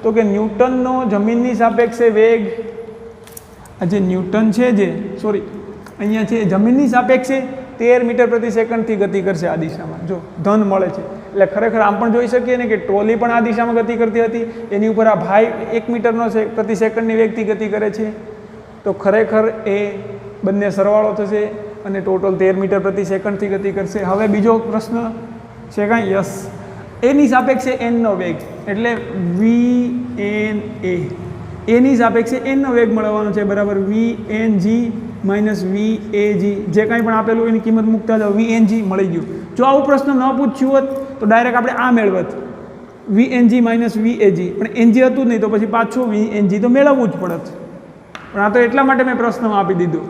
S1: તો કે ન્યૂટનનો જમીનની સાપેક્ષે વેગ, આ જે ન્યૂટન છે, જે સોરી અહીંયા છે જમીનની સાપેક્ષે 13 મીટર પ્રતિ સેકન્ડથી ગતિ કરશે આ દિશામાં. જો ધન મળે છે એટલે ખરેખર આમ પણ જોઈ શકીએ ને કે ટ્રોલી પણ આ દિશામાં ગતિ કરતી હતી, એની ઉપર આ ભાઈ 1 મીટરનો પ્રતિ સેકન્ડની વેગથી ગતિ કરે છે. તો ખરેખર એ બંને સરવાળો થશે અને ટોટલ 13 મીટર પ્રતિ સેકન્ડથી ગતિ કરશે. હવે બીજો પ્રશ્ન છે કાંઈ? યસ, એની સાપેક્ષે એનનો વેગ એટલે VNA, એની સાપેક્ષે એનનો વેગ મળવાનો છે બરાબર VNG માઇનસ VAG. જે કાંઈ પણ આપેલું એની કિંમત મૂકતા જાઓ, VNG મળી ગયું. જો આવું પ્રશ્ન ન પૂછ્યું હોત તો ડાયરેક્ટ આપણે આ મેળવત VNG માઇનસ VAG, પણ NG હતું જ નહીં તો પછી પાછું VNG તો મેળવવું જ પડત. પણ આ તો એટલા માટે મેં પ્રશ્નમાં આપી દીધું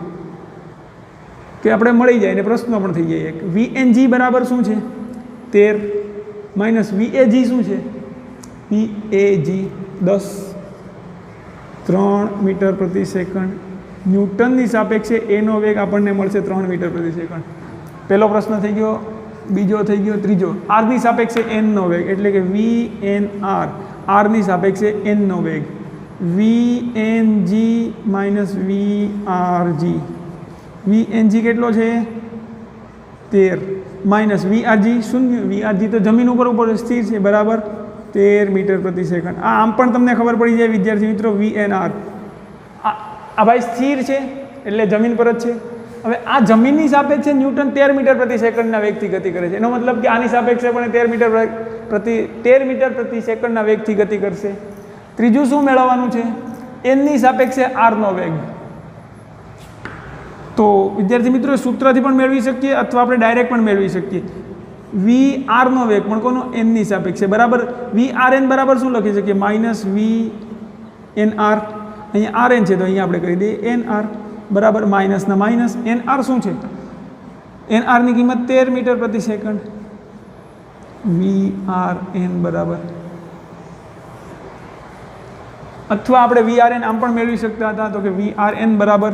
S1: કે આપણે મળી જાય ને પ્રશ્નો પણ થઈ જાય. VNG બરાબર શું છે 13 માઇનસ VAG શું છે VAG 10 3 મીટર પ્રતિ સેકન્ડ. ન્યૂટનની સાપેક્ષે એનો વેગ આપણને મળશે 3 મીટર પ્રતિ સેકન્ડ. પહેલો પ્રશ્ન થઈ ગયો, બીજો થઈ ગયો, ત્રીજો આરની સાપેક્ષે એનનો વેગ એટલે કે VNR, આરની સાપેક્ષે એનનો વેગ VNG માઇનસ VRG. VNG કેટલો છે 13 માઇનસ VRG 0. VRG તો જમીન ઉપર સ્થિર છે બરાબર 13 મીટર પ્રતિ સેકન્ડ. આમ પણ તમને ખબર પડી જાય વિદ્યાર્થી મિત્રો, VNR આ ભાઈ સ્થિર છે એટલે જમીન પર જ છે. હવે આ જમીનની સાપેક્ષે ન્યૂટન 13 મીટર પ્રતિ સેકન્ડના વેગથી ગતિ કરે છે. એનો મતલબ કે આની સાપેક્ષે પણ 13 મીટર પ્રતિ સેકન્ડના વેગથી ગતિ કરશે. ત્રીજું શું મેળવવાનું છે? એનની સાપેક્ષે આરનો વેગ. તો વિદ્યાર્થી મિત્રો સૂત્રથી પણ મેળવી શકીએ અથવા આપણે ડાયરેક્ટ પણ મેળવી શકીએ. VRનો વેગ પણ કોનો? એનની સાપેક્ષે બરાબર VRN બરાબર શું લખી શકીએ? Minus VNR. અહીંયા RN છે તો અહીંયા આપણે કરી દઈએ NR બરાબર માઇનસના માઇનસ. NR શું છે? NRની કિંમત 13 મીટર પ્રતિ સેકન્ડ. VRN બરાબર, અથવા આપણે VRN આમ પણ મેળવી શકતા હતા તો કે VRN બરાબર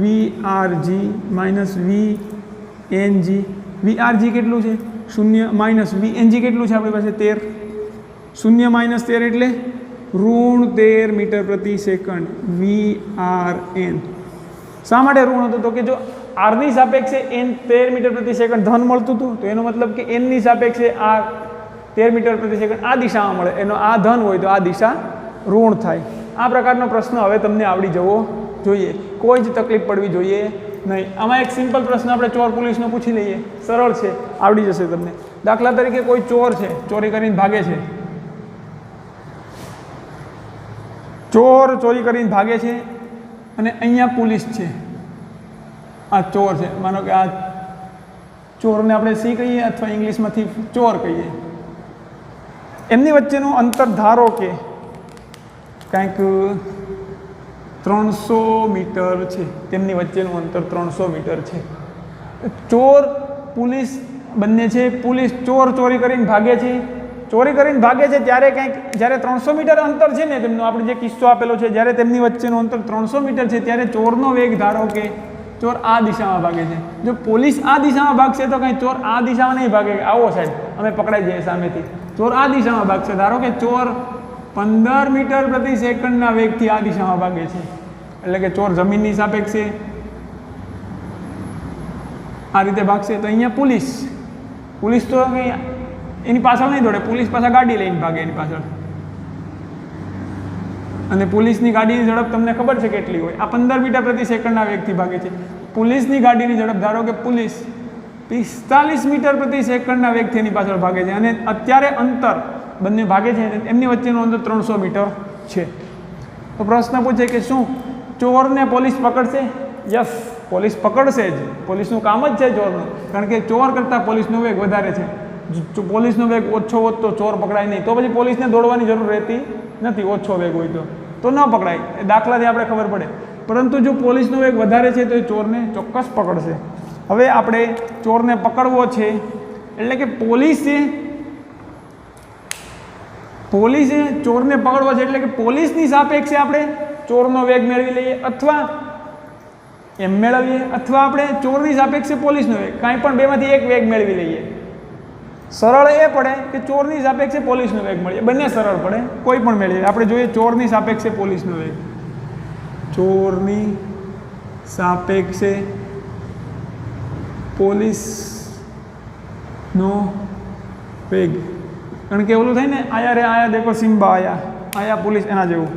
S1: VRG માઇનસ VNG. VRG કેટલું છે 0 માઇનસ VNG કેટલું છે આપણી પાસે 13. 0 માઇનસ 13 એટલે ઋણ 13 મીટર પ્રતિ સેકન્ડ VRN. શા માટે ઋણ હતું? તો કે જો આરની સાપેક્ષે n 13 મીટર પ્રતિ સેકન્ડ ધન મળતું હતું તો એનો મતલબ કે એનની સાપેક્ષે આ 13 મીટર પ્રતિ સેકન્ડ આ દિશામાં મળે, એનો આ ધન હોય તો આ દિશા ઋણ થાય. આ પ્રકારનો પ્રશ્ન હવે તમને આવડી જવો જોઈએ, કોઈ જ તકલીફ પડવી જોઈએ નહીં. આમાં એક સિમ્પલ પ્રશ્ન આપણે ચોર પોલીસનો પૂછી લઈએ, સરળ છે, આવડી જશે તમને. દાખલા તરીકે કોઈ ચોર છે, ચોરી કરીને ભાગે છે. ચોર ચોરી કરીને ભાગે છે અને અહીંયા પોલીસ છે. આ ચોર છે, માનો કે આ ચોરને આપણે સી કહીએ અથવા ઇંગ્લિશમાંથી ચોર કહીએ. એમની વચ્ચેનું અંતર ધારો કે કંઈક 300 મીટર છે. તેમની વચ્ચેનું અંતર 300 મીટર છે. ચોર પોલીસ બંને છે. પોલીસ ચોરી કરીને ભાગે છે. ચોરી કરીને ભાગે છે ત્યારે કંઈક જ્યારે 300 મીટર અંતર છે ને તેમનો, આપણે જે કિસ્સો આપેલો છે, જ્યારે તેમની વચ્ચેનું અંતર 300 મીટર છે ત્યારે ચોરનો વેગ ધારો કે ચોર આ દિશામાં ભાગે છે. જો પોલીસ આ દિશામાં ભાગશે તો કંઈ ચોર આ દિશામાં નહીં ભાગે, આવો સાહેબ અમે પકડાઈ જઈએ સામેથી. ચોર આ દિશામાં ભાગશે. ધારો કે ચોર 15 મીટર પ્રતિ સેકન્ડના વેગથી આ દિશામાં ભાગે છે, એટલે કે ચોર જમીનની સાપેક્ષે આ રીતે ભાગશે. તો અહીંયા પોલીસ તો કંઈ એની પાછળ નહીં દોડે, પોલીસ પાછા ગાડી લઈને ભાગે એની પાછળ. અને પોલીસની ગાડીની ઝડપ તમને ખબર છે કેટલી હોય? આ 15 મીટર પ્રતિ સેકન્ડના વેગથી ભાગે છે. પોલીસની ગાડીની ઝડપ ધારો કે પોલીસ 45 મીટર પ્રતિ સેકન્ડના વેગથી એની પાછળ ભાગે છે અને અત્યારે અંતર બંને ભાગે છે એમની વચ્ચેનું અંતર 300 મીટર છે. તો પ્રશ્ન પૂછે કે શું ચોરને પોલીસ પકડશે? યસ, પોલીસ પકડશે જ. પોલીસનું કામ જ છે ચોરનું, કારણ કે ચોર કરતાં પોલીસનો વેગ વધારે છે. જો પોલીસનો વેગ ઓછો હોત તો ચોર પકડાય નહીં, તો પછી પોલીસને દોડવાની જરૂર રહેતી નથી. ઓછો વેગ હોય તો ન પકડાય, એ દાખલાથી આપણે ખબર પડે. પરંતુ જો પોલીસનો વેગ વધારે છે તો એ ચોરને ચોક્કસ પકડશે. હવે આપણે ચોરને પકડવો છે એટલે કે પોલીસે ચોરને પકડવો છે એટલે કે પોલીસની સાપેક્ષે આપણે ચોરનો વેગ મેળવી લઈએ, અથવા એમ મેળવીએ, અથવા આપણે ચોરની સાપેક્ષે પોલીસનો વેગ, કાંઈ પણ બેમાંથી એક વેગ મેળવી લઈએ. સરળ એ પડે કે ચોરની સાપેક્ષે પોલીસનો વેગ મળે, બંને સરળ પડે, કોઈ પણ મેળવીએ. આપણે જોઈએ ચોરની સાપેક્ષે પોલીસનો વેગ. ચોરની સાપેક્ષે પોલીસનો વેગ, કારણ કે ઓલું થાય ને આયા રે આયા દેખો સિમ્બા આયા પોલીસ, એના જેવું.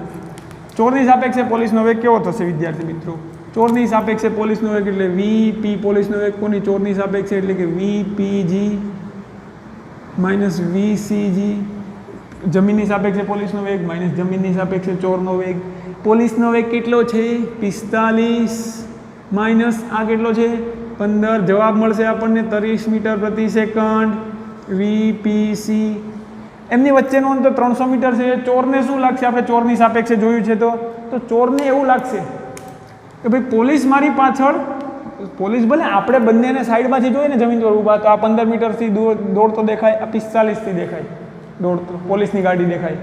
S1: ચોરની સાપેક્ષે પોલીસનો વેગ કેવો થશે વિદ્યાર્થી મિત્રો? ચોરની સાપેક્ષે પોલીસનો વેગ એટલે વીપી પોલીસનો વેગ કોની ચોરની સાપેક્ષે એટલે કે વીપીજી માઇનસ વીસીજી. જમીનની સાપેક્ષે પોલીસનો વેગ માઇનસ જમીનની સાપેક્ષે ચોરનો વેગ. પોલીસનો વેગ કેટલો છે? 45 માઇનસ આ કેટલો છે? 15. જવાબ મળશે આપણને 30 મીટર પ્રતિ સેકન્ડ. વીપીસી એમની વચ્ચેનું અંતર 300 મીટર છે. ચોરને શું લાગશે? આપણે ચોરની સાપેક્ષે જોયું છે તો ચોરને એવું લાગશે કે ભાઈ પોલીસ મારી પાછળ, પોલીસ ભલે આપણે બંનેને સાઈડમાંથી જોઈએ ને જમીન પર ઊભા, તો આ 15 મીટરથી દોડતો દેખાય, આ 45થી દેખાય દોડતો, પોલીસની ગાડી દેખાય.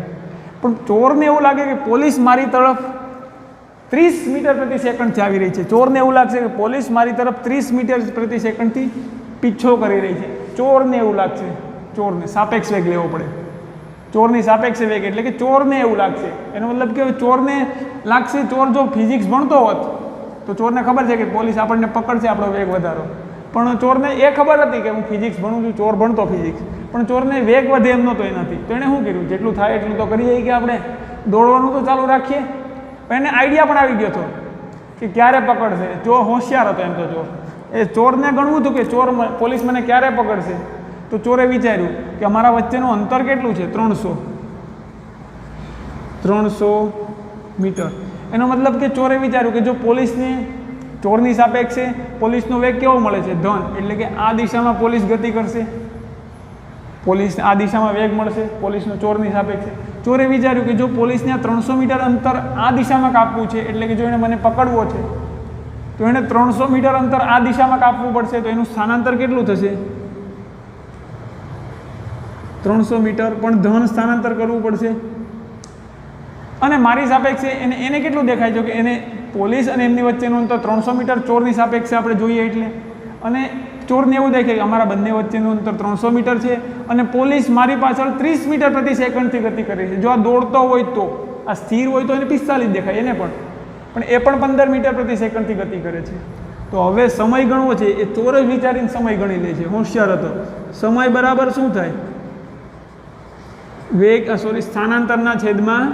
S1: પણ ચોરને એવું લાગે કે પોલીસ મારી તરફ 30 મીટર પ્રતિ સેકન્ડથી આવી રહી છે. ચોરને એવું લાગશે કે પોલીસ મારી તરફ 30 મીટર પ્રતિ સેકન્ડથી પીછો કરી રહી છે. ચોરને એવું લાગશે, ચોરને સાપેક્ષ વેગ લેવો પડે. ચોરની સાપેક્ષ વેગ એટલે કે ચોરને એવું લાગશે. એનો મતલબ કે ચોરને લાગશે, ચોર જો ફિઝિક્સ ભણતો હોત તો ચોરને ખબર છે કે પોલીસ આપણને પકડશે આપણો વેગ વધારો, પણ ચોરને એ ખબર હતી કે હું ફિઝિક્સ ભણું છું, ચોર ભણતો ફિઝિક્સ, પણ ચોરને વેગ વધે એમ નહોતો એનાથી. તો એણે શું કર્યું? જેટલું થાય એટલું તો કરીએ કે આપણે દોડવાનું તો ચાલુ રાખીએ. પણ એને આઈડિયા પણ આવી ગયો હતો કે ક્યારે પકડશે. જો હોશિયાર હતો એમ તો ચોર. એ ચોરને ગણવું હતું કે ચોર પોલીસ મને ક્યારે પકડશે. તો ચોરે વિચાર્યું કે અમારા વચ્ચેનું અંતર કેટલું છે? 300 મીટર. એનો મતલબ કે ચોરે વિચાર્યું કે જો પોલીસને ચોરની સાપેક્ષે પોલીસનો વેગ કેવો મળે છે? ધન. એટલે કે આ દિશામાં પોલીસ ગતિ કરશે, પોલીસ આ દિશામાં વેગ મળશે પોલીસનો ચોરની સાપેક્ષે. ચોરે વિચાર્યું કે જો પોલીસને 300 મીટર અંતર આ દિશામાં કાપવું છે, એટલે કે જો એને મને પકડવો છે તો એને 300 મીટર અંતર આ દિશામાં કાપવું પડશે. તો એનું સ્થાનાંતર કેટલું થશે? 300 મીટર, પણ ધન સ્થાનાંતર કરવું પડશે. અને મારી સાપેક્ષે એને કેટલું દેખાય છે કે એને પોલીસ અને એમની વચ્ચેનું અંતર 300 મીટર ચોરની સાપેક્ષે આપણે જોઈએ એટલે. અને ચોરને એવું દેખાય કે અમારા બંને વચ્ચેનું અંતર 300 મીટર છે અને પોલીસ મારી પાછળ 30 મીટર પ્રતિ સેકન્ડથી ગતિ કરે છે. જો આ દોડતો હોય તો, આ સ્થિર હોય તો એને 45 દેખાય એને પણ એ પણ 15 મીટર પ્રતિ સેકન્ડથી ગતિ કરે છે. તો હવે સમય ગણવો છે એ ચોર જ વિચારીને સમય ગણી લે છે, હોશિયાર હતો. સમય બરાબર શું થાય? વેગ સ્થાનાંતરના છેદમાં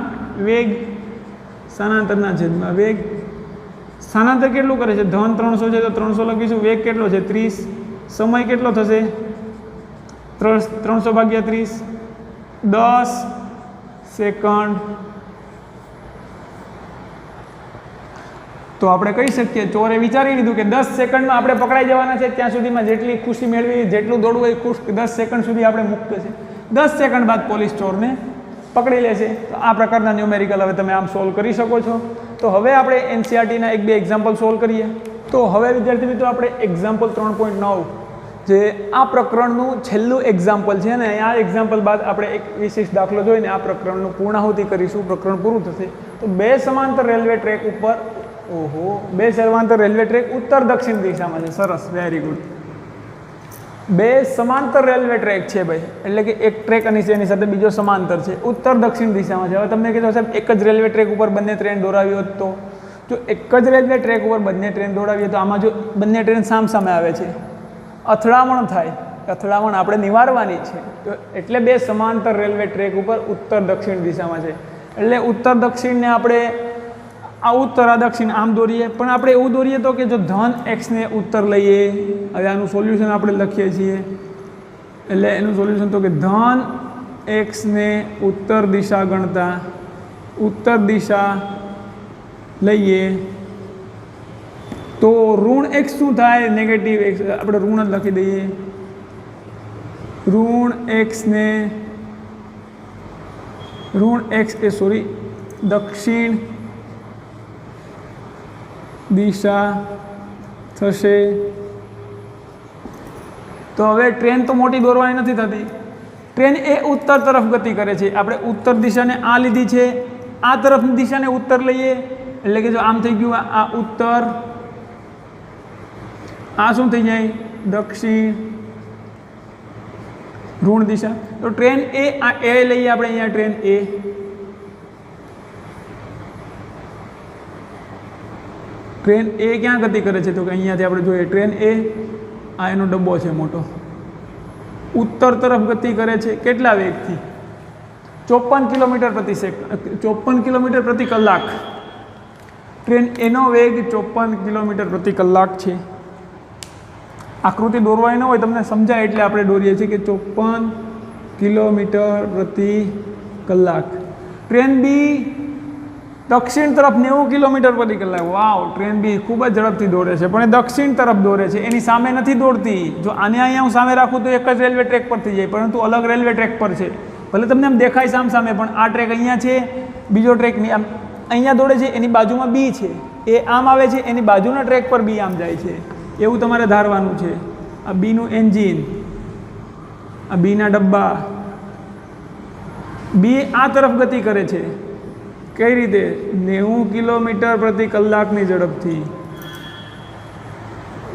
S1: વેગ, સ્થાનાંતરના છેદમાં વેગ. સ્થાનાંતર કેટલું કરે છે? ધન 300 છે તો 300 લખીશું. વેગ કેટલો છે? 30. સમય કેટલો થશે? 300 ભાગ્યા 30, 10 સેકન્ડ. તો આપણે કહી શકીએ ચોરે વિચારી લીધું કે 10 સેકન્ડમાં આપણે પકડાઈ જવાના છે. ત્યાં સુધીમાં જેટલી ખુશી મેળવી, જેટલું દોડવું એ ખુશ, 10 સેકન્ડ સુધી આપણે મુક્ત છે. 10 સેકન્ડ બાદ પોલીસ ચોરને પકડી લે છે. તો આ પ્રકારના ન્યુમેરિકલ હવે તમે આમ સોલ્વ કરી શકો છો. તો હવે આપણે એનસીઆરટીના 1-2 એક્ઝામ્પલ સોલ્વ કરીએ. તો હવે વિદ્યાર્થી મિત્રો આપણે એક્ઝામ્પલ 3.9 જે આ પ્રકરણનું છેલ્લું એક્ઝામ્પલ છે ને, આ એક્ઝામ્પલ બાદ આપણે એક વિશેષ દાખલો જોઈને આ પ્રકરણનું પૂર્ણાહુતિ કરીશું. પ્રકરણ પૂરું થશે. તો બે સમાંતર રેલવે ટ્રેક ઉપર બે સમાંતર રેલવે ટ્રેક ઉત્તર દક્ષિણ દિશામાં છે. સરસ, વેરી ગુડ. બે સમાંતર રેલવે ટ્રેક છે ભાઈ, એટલે કે એક ટ્રેક અને એની સાથે બીજો સમાંતર છે, ઉત્તર દક્ષિણ દિશામાં છે. હવે તમને કીધું સાહેબ એક જ રેલવે ટ્રેક ઉપર બંને ટ્રેન દોડાવી હોત તો, જો એક જ રેલવે ટ્રેક ઉપર બંને ટ્રેન દોડાવીએ તો આમાં જો બંને ટ્રેન સામસામે આવે છે, અથડામણ થાય. અથડામણ આપણે નિવારવાની છે. તો એટલે બે સમાંતર રેલવે ટ્રેક ઉપર ઉત્તર દક્ષિણ દિશામાં છે. એટલે ઉત્તર દક્ષિણને આપણે આ ઉત્તર આ દક્ષિણ આમ દોરીએ, પણ આપણે એવું દોરીએ તો કે જો ધન એક્સને ઉત્તર લઈએ. હવે આનું સોલ્યુશન આપણે લખીએ છીએ. એટલે એનું સોલ્યુશન તો કે ધન એક્સને ઉત્તર દિશા ગણતા ઉત્તર દિશા લઈએ તો ઋણ એક્સ શું થાય? Negative x. આપણે ઋણ જ લખી દઈએ. ઋણ એક્સ એ દક્ષિણ દિશા થશે. તો હવે ટ્રેન તો મોટી દોરવાની નથી થતી. ટ્રેન એ ઉત્તર તરફ ગતિ કરે છે. આપણે ઉત્તર દિશાને આ લીધી છે, આ તરફની દિશાને ઉત્તર લઈએ એટલે કે જો આમ થઈ ગયું આ ઉત્તર, આ શું થઈ જાય? દક્ષિણ ઋણ દિશા. તો ટ્રેન એ આ એ લઈએ આપણે અહીંયા ટ્રેન એ. ટ્રેન એ ક્યાં ગતિ કરે છે? તો કે અહીંયાથી આપણે જોઈએ ટ્રેન એ, આ એનો ડબ્બો છે મોટો, ઉત્તર તરફ ગતિ કરે છે કેટલા વેગથી? 54 કિલોમીટર પ્રતિ સેકન્ડ, 54 કિલોમીટર પ્રતિ કલાક. ટ્રેન એનો વેગ 54 કિલોમીટર પ્રતિ કલાક છે. આકૃતિ દોરવાય ન હોય તમને સમજાય એટલે આપણે દોરીએ છીએ કે 54 કિલોમીટર પ્રતિ કલાક. ટ્રેન બી દક્ષિણ તરફ 90 કિલોમીટર પ્રતિ કલાક. વાવ, ટ્રેન બી ખૂબ જ ઝડપથી દોડે છે, પણ એ દક્ષિણ તરફ દોડે છે, એની સામે નથી દોડતી. જો આને અહીંયા હું સામે રાખું તો એક જ રેલવે ટ્રેક પર થઈ જાય, પરંતુ અલગ રેલવે ટ્રેક પર છે. ભલે તમને આમ દેખાય સામ સામે, પણ આ ટ્રેક અહીંયા છે, બીજો ટ્રેક આમ અહીંયા દોડે છે, એની બાજુમાં બી છે, એ આમ આવે છે, એની બાજુના ટ્રેક પર બી આમ જાય છે. એવું તમારે ધારવાનું છે. આ બીનું એન્જિન, આ બીના ડબ્બા, બી આ તરફ ગતિ કરે છે. કઈ રીતે? 90 કિલોમીટર પ્રતિ કલાકની ઝડપથી.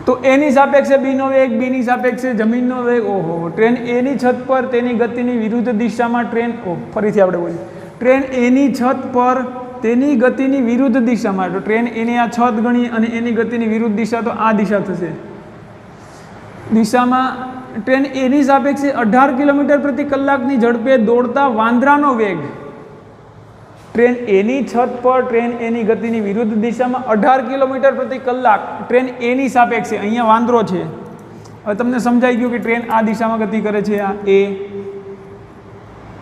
S1: તો એની સાપેક્ષે બીનો વેગ, બીની સાપેક્ષે જમીનનો વેગ. ઓહો, ટ્રેન એની છત પર તેની ગતિની વિરુદ્ધ દિશામાં ટ્રેન, ફરીથી આપણે બોલીએ, ટ્રેન એની છત પર તેની ગતિની વિરુદ્ધ દિશામાં. તો ટ્રેન એની આ છત ગણી અને એની ગતિની વિરુદ્ધ દિશા, તો આ દિશા થશે. દિશામાં ટ્રેન એની સાપેક્ષે 18 કિલોમીટર પ્રતિ કલાકની ઝડપે દોડતા વાંદરાનો વેગ. ટ્રેન એની છત પર ટ્રેન એની ગતિની વિરુદ્ધ દિશામાં 18 કિલોમીટર પ્રતિ કલાક. ટ્રેન એની સાપેક્ષે, અહીંયા વાંદરો છે. હવે તમને સમજાઈ ગયું કે ટ્રેન આ દિશામાં ગતિ કરે છે.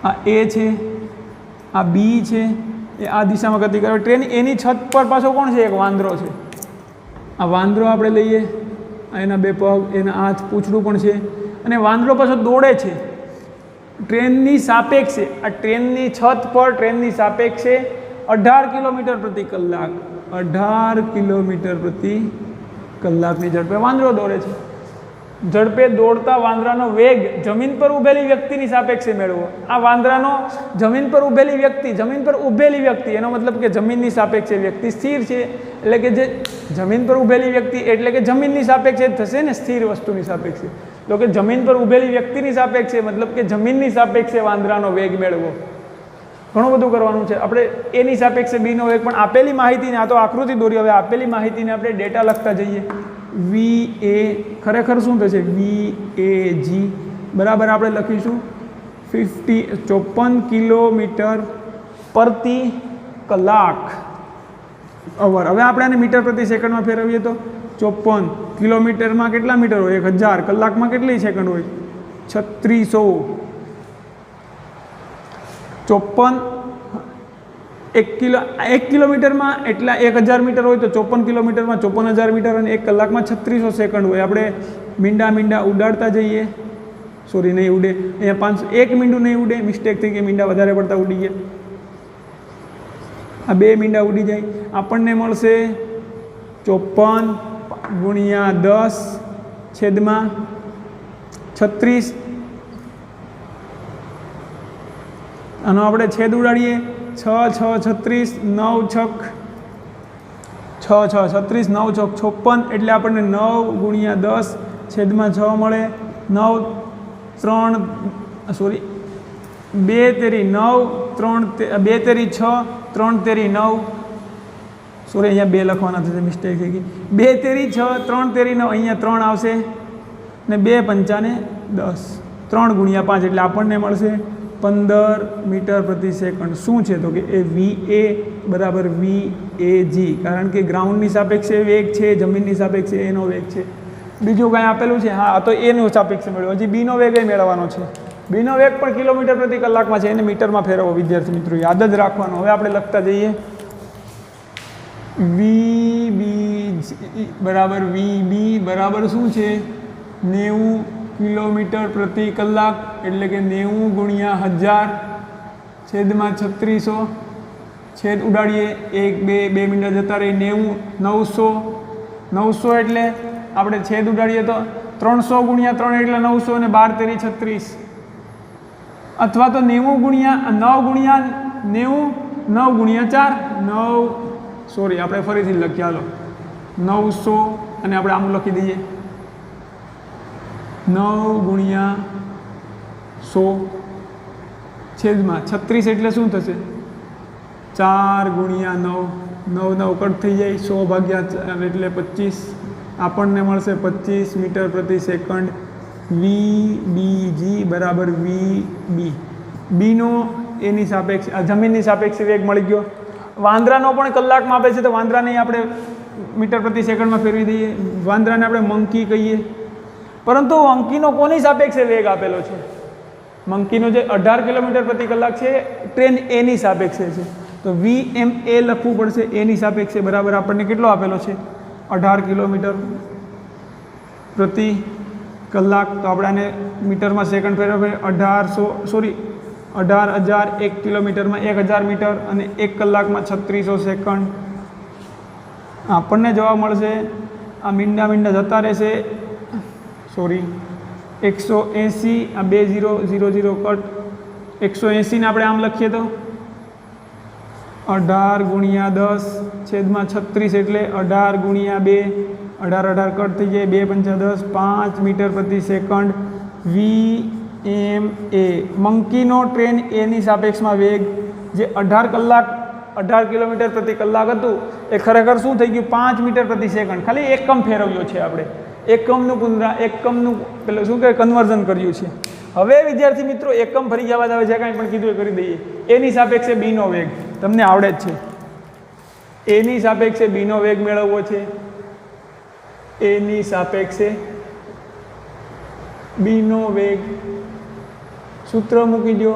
S1: આ એ છે, આ બી છે, એ આ દિશામાં ગતિ કરે. ટ્રેન એની છત પર પાછો કોણ છે? એક વાંદરો છે. આ વાંદરો આપણે લઈએ, એના બે પગ, એના હાથ, પૂંછડું પણ છે, અને વાંદરો પાછો દોડે છે ટ્રેનની સાપેક્ષે. આ ટ્રેનની છત પર ટ્રેનની સાપેક્ષે 18 કિલોમીટર પ્રતિ કલાક, 18 કિલોમીટર પ્રતિ કલાકની ઝડપે વાંદરો દોડે છે. ઝડપે દોડતા વાંદરાનો વેગ જમીન પર ઊભેલી વ્યક્તિની સાપેક્ષે મેળવો. આ વાંદરાનો જમીન પર ઊભેલી વ્યક્તિ, જમીન પર ઊભેલી વ્યક્તિ, એનો મતલબ કે જમીનની સાપેક્ષે વ્યક્તિ સ્થિર છે, એટલે કે જે જમીન પર ઊભેલી વ્યક્તિ એટલે કે જમીનની સાપેક્ષે જ થશે ને, સ્થિર વસ્તુની સાપેક્ષે. તો કે જમીન પર ઊભેલી વ્યક્તિની સાપેક્ષે, મતલબ કે જમીનની સાપેક્ષે વાંદરાનો વેગ મેળવો. ઘણું બધું કરવાનું છે આપણે. એની સાપેક્ષે બીનો વેગ, પણ આપેલી માહિતીને, આ તો આકૃતિ દોરી, હવે આપેલી માહિતીને આપણે ડેટા લખતા જઈએ. વી એ ખરેખર શું થશે? વી એ જી બરાબર આપણે લખીશું 54 કિલોમીટર પ્રતિ કલાક અવર. હવે આપણે આને મીટર પ્રતિ સેકન્ડમાં ફેરવીએ તો 54 કિલોમીટરમાં કેટલા મીટર હોય? 1000. કલાકમાં કેટલી સેકન્ડ હોય? 3600. 54 1 કિલોમીટરમાં એટલા 1000 મીટર હોય, તો 54 કિલોમીટરમાં 54000 મીટર, અને 1 કલાકમાં 3600 સેકન્ડ હોય. આપણે મીંડા ઉડાડતા જઈએ. સોરી, નહીં ઉડે અહીંયા. 1 મીંડું નહીં ઉડે, મિસ્ટેક થઈ ગઈ, મીંડા વધારે પડતા ઉડી ગયા. આ 2 મીંડા ઉડી જાય. આપણને મળશે 54 ગુણ્યા 10 છેદમાં 36. આનો આપણે છેદ ઉડાડીએ. 6 6 36, 9 6 6 6 36, 9 6 56, એટલે આપણને 9 ગુણ્યા 10 છેદમાં 6 મળે. 9 3 સોરી 2 તેરી 9, 3 2 તેરી 6, 3 તેરી 9. સોરી, અહીંયા 2 લખવાના થશે, મિસ્ટેક થઈ ગઈ. 2 તેરી 6, 3 તેરી 9, અહીંયા 3 આવશે, ને 2 પંચાને 10. 3 ગુણ્યા 5 એટલે આપણને મળશે 15 મીટર પ્રતિ સેકન્ડ. શું છે? તો કે એ વી એ બરાબર વી એ જી, કારણ કે ગ્રાઉન્ડની સાપેક્ષે વેગ છે, જમીનની સાપેક્ષે એનો વેગ છે. બીજું કાંઈ આપેલું છે? હા, તો એનું સાપેક્ષે મેળવો. હજી બીનો વેગ મેળવવાનો છે. બીનો વેગ પણ કિલોમીટર પ્રતિ કલાકમાં છે, એને મીટરમાં ફેરવો. વિદ્યાર્થી મિત્રો યાદ જ રાખવાનો. હવે આપણે લખતા જઈએ. વી બી બરાબર વી બી બરાબર શું છે? 90 કિલોમીટર પ્રતિ કલાક, એટલે કે 90 ગુણ્યા 1000 છેદમાં 3600. છેદ ઉડાડીએ. 1 2 2 મિનિટ જતા રહી. 90 900 એટલે આપણે છેદ ઉડાડીએ તો 300 ગુણ્યા 3 એટલે 900, અને 12 તેરી 36, અથવા તો 90 ગુણ્યા 9 ગુણ્યા 90, 9 ગુણ્યા 4 9, સોરી આપણે ફરીથી લખીએ. હાલો, 900 અને આપણે આમ લખી દઈએ 9 ગુણ્યા 100 છેદમાં 36 એટલે શું થશે? 4 ગુણ્યા 9 9 9 કટ થઈ જાય 100 ભાગ્યા 4 એટલે 25 આપણને મળશે 25 મીટર પ્રતિ સેકન્ડ VBG બરાબર VB બીનો એની સાપેક્ષે જમીનની સાપેક્ષે વેગ મળી ગયો. વાંદરાનો પણ કલાકમાં આપે છે તો વાંદરાને આપણે મીટર પ્રતિ સેકન્ડમાં ફેરવી દઈએ. વાંદરાને આપણે મંકી કહીએ, પરંતુ મંકીનો કોની સાપેક્ષે વેગ આપેલો છે? મંકીનો જે 18 કિલોમીટર પ્રતિ કલાક છે ટ્રેન એની સાપેક્ષે છે, તો VMA લખવું પડશે એની સાપેક્ષે બરાબર આપણને કેટલો આપેલો છે? 18 કિલોમીટર પ્રતિ કલાક. તો આપણે આને મીટરમાં સેકન્ડ ફેરવે 18,000 1 કિલોમીટરમાં 1000 મીટર અને 1 કલાકમાં 3600 સેકન્ડ. આપણને જવાબ મળશે. આ મીંડા જતા રહેશે, 180, આ 2000 કટ 180 ને આપણે આમ લખીએ તો 18 ગુણ્યા 10 છેદમાં 36 એટલે 18 ગુણ્યા 2, 18 કટ થઈ જાય, 2 5 10, 5 મીટર પ્રતિ સેકન્ડ VMA. મંકીનો ટ્રેન એની સાપેક્ષમાં વેગ જે 18 કિલોમીટર પ્રતિ કલાક હતું એ ખરેખર શું થઈ ગયું? 5 મીટર પ્રતિ સેકન્ડ. ખાલી એકમ ફેરવ્યો છે આપણે, એકમનું પેલું શું કહે કન્વર્ઝન કર્યું છે. હવે વિદ્યાર્થી મિત્રો એકમ ફરી જવા આવે છે, કાંઈ પણ કીધું એ કરી દઈએ. એની સાપેક્ષે બીનો વેગ તમને આવડે જ છે. એની સાપેક્ષે બીનો વેગ મેળવવો છે. એની સાપેક્ષે બીનો વેગ સૂત્ર મૂકી દો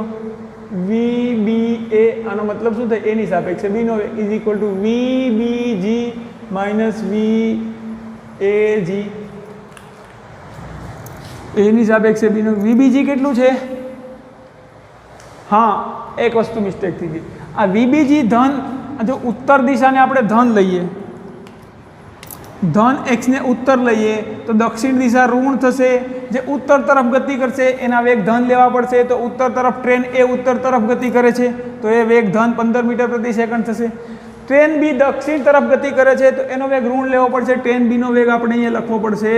S1: VBA. આનો મતલબ શું થાય? એની સાપેક્ષે બીનો વેગ is equal two VBG minus VAG. એની સાપેક્ષે બીનો VBG કેટલું છે? હા, એક વસ્તુ મિસ્ટેક થઈ ગઈ. આ VBG ધન, જો ઉત્તર દિશાને આપણે ધન લઈએ, ધન એક્સને ઉત્તર લઈએ તો દક્ષિણ દિશા ઋણ થશે. જે ઉત્તર તરફ ગતિ કરશે એના વેગ ધન લેવા પડશે. તો ઉત્તર તરફ ટ્રેન એ ઉત્તર તરફ ગતિ કરે છે તો એ વેગ ધન 15 મીટર પ્રતિ સેકન્ડ થશે. ટ્રેન બી દક્ષિણ તરફ ગતિ કરે છે તો એનો વેગ ઋણ લેવો પડશે. ટ્રેન બીનો વેગ આપણે અહીંયા લખવો પડશે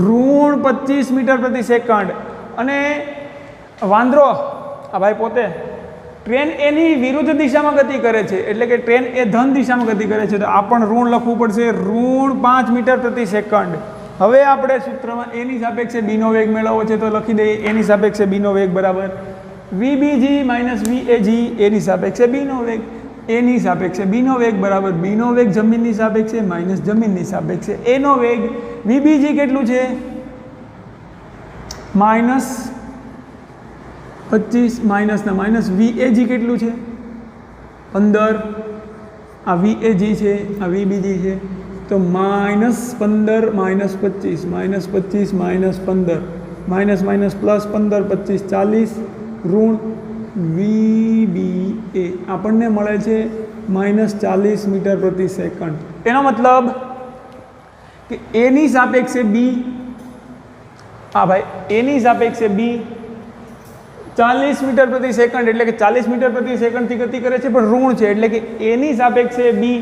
S1: ઋણ 25 મીટર પ્રતિ સેકન્ડ. અને વાંદરો આ ભાઈ પોતે ટ્રેન એની વિરુદ્ધ દિશામાં ગતિ કરે છે, એટલે કે ટ્રેન એ ધન દિશામાં ગતિ કરે છે તો આ પણ ઋણ લખવું પડશે ઋણ 5 મીટર પ્રતિ સેકન્ડ. હવે આપણે સૂત્રમાં એની સાપેક્ષે બીનો વેગ મેળવવો છે તો લખી દઈએ એની સાપેક્ષે બીનો વેગ બરાબર VBG માઇનસ VAG. એની સાપેક્ષે બીનો વેગ, એની સાપેક્ષે બીનો વેગ બરાબર બીનો વેગ જમીનની સાપેક્ષે માઇનસ જમીનની સાપેક્ષે એનો વેગ. VBG કેટલું છે? Minus 25 માઇનસના minus. VAG કેટલું છે? 15. આ VAG છે, આ VBG છે, તો -15 -25 -25 -15 માઇનસ માઇનસ પ્લસ 15 25 40 ઋણ VBA આપણને મળે છે -40 મીટર પ્રતિ સેકન્ડ. એનો મતલબ કે એની સાપેક્ષે બી, હા ભાઈ એની સાપેક્ષે બી 40 મીટર પ્રતિ સેકન્ડ એટલે કે 40 મીટર પ્રતિ સેકન્ડથી ગતિ કરે છે, પણ ઋણ છે એટલે કે એની સાપેક્ષે બી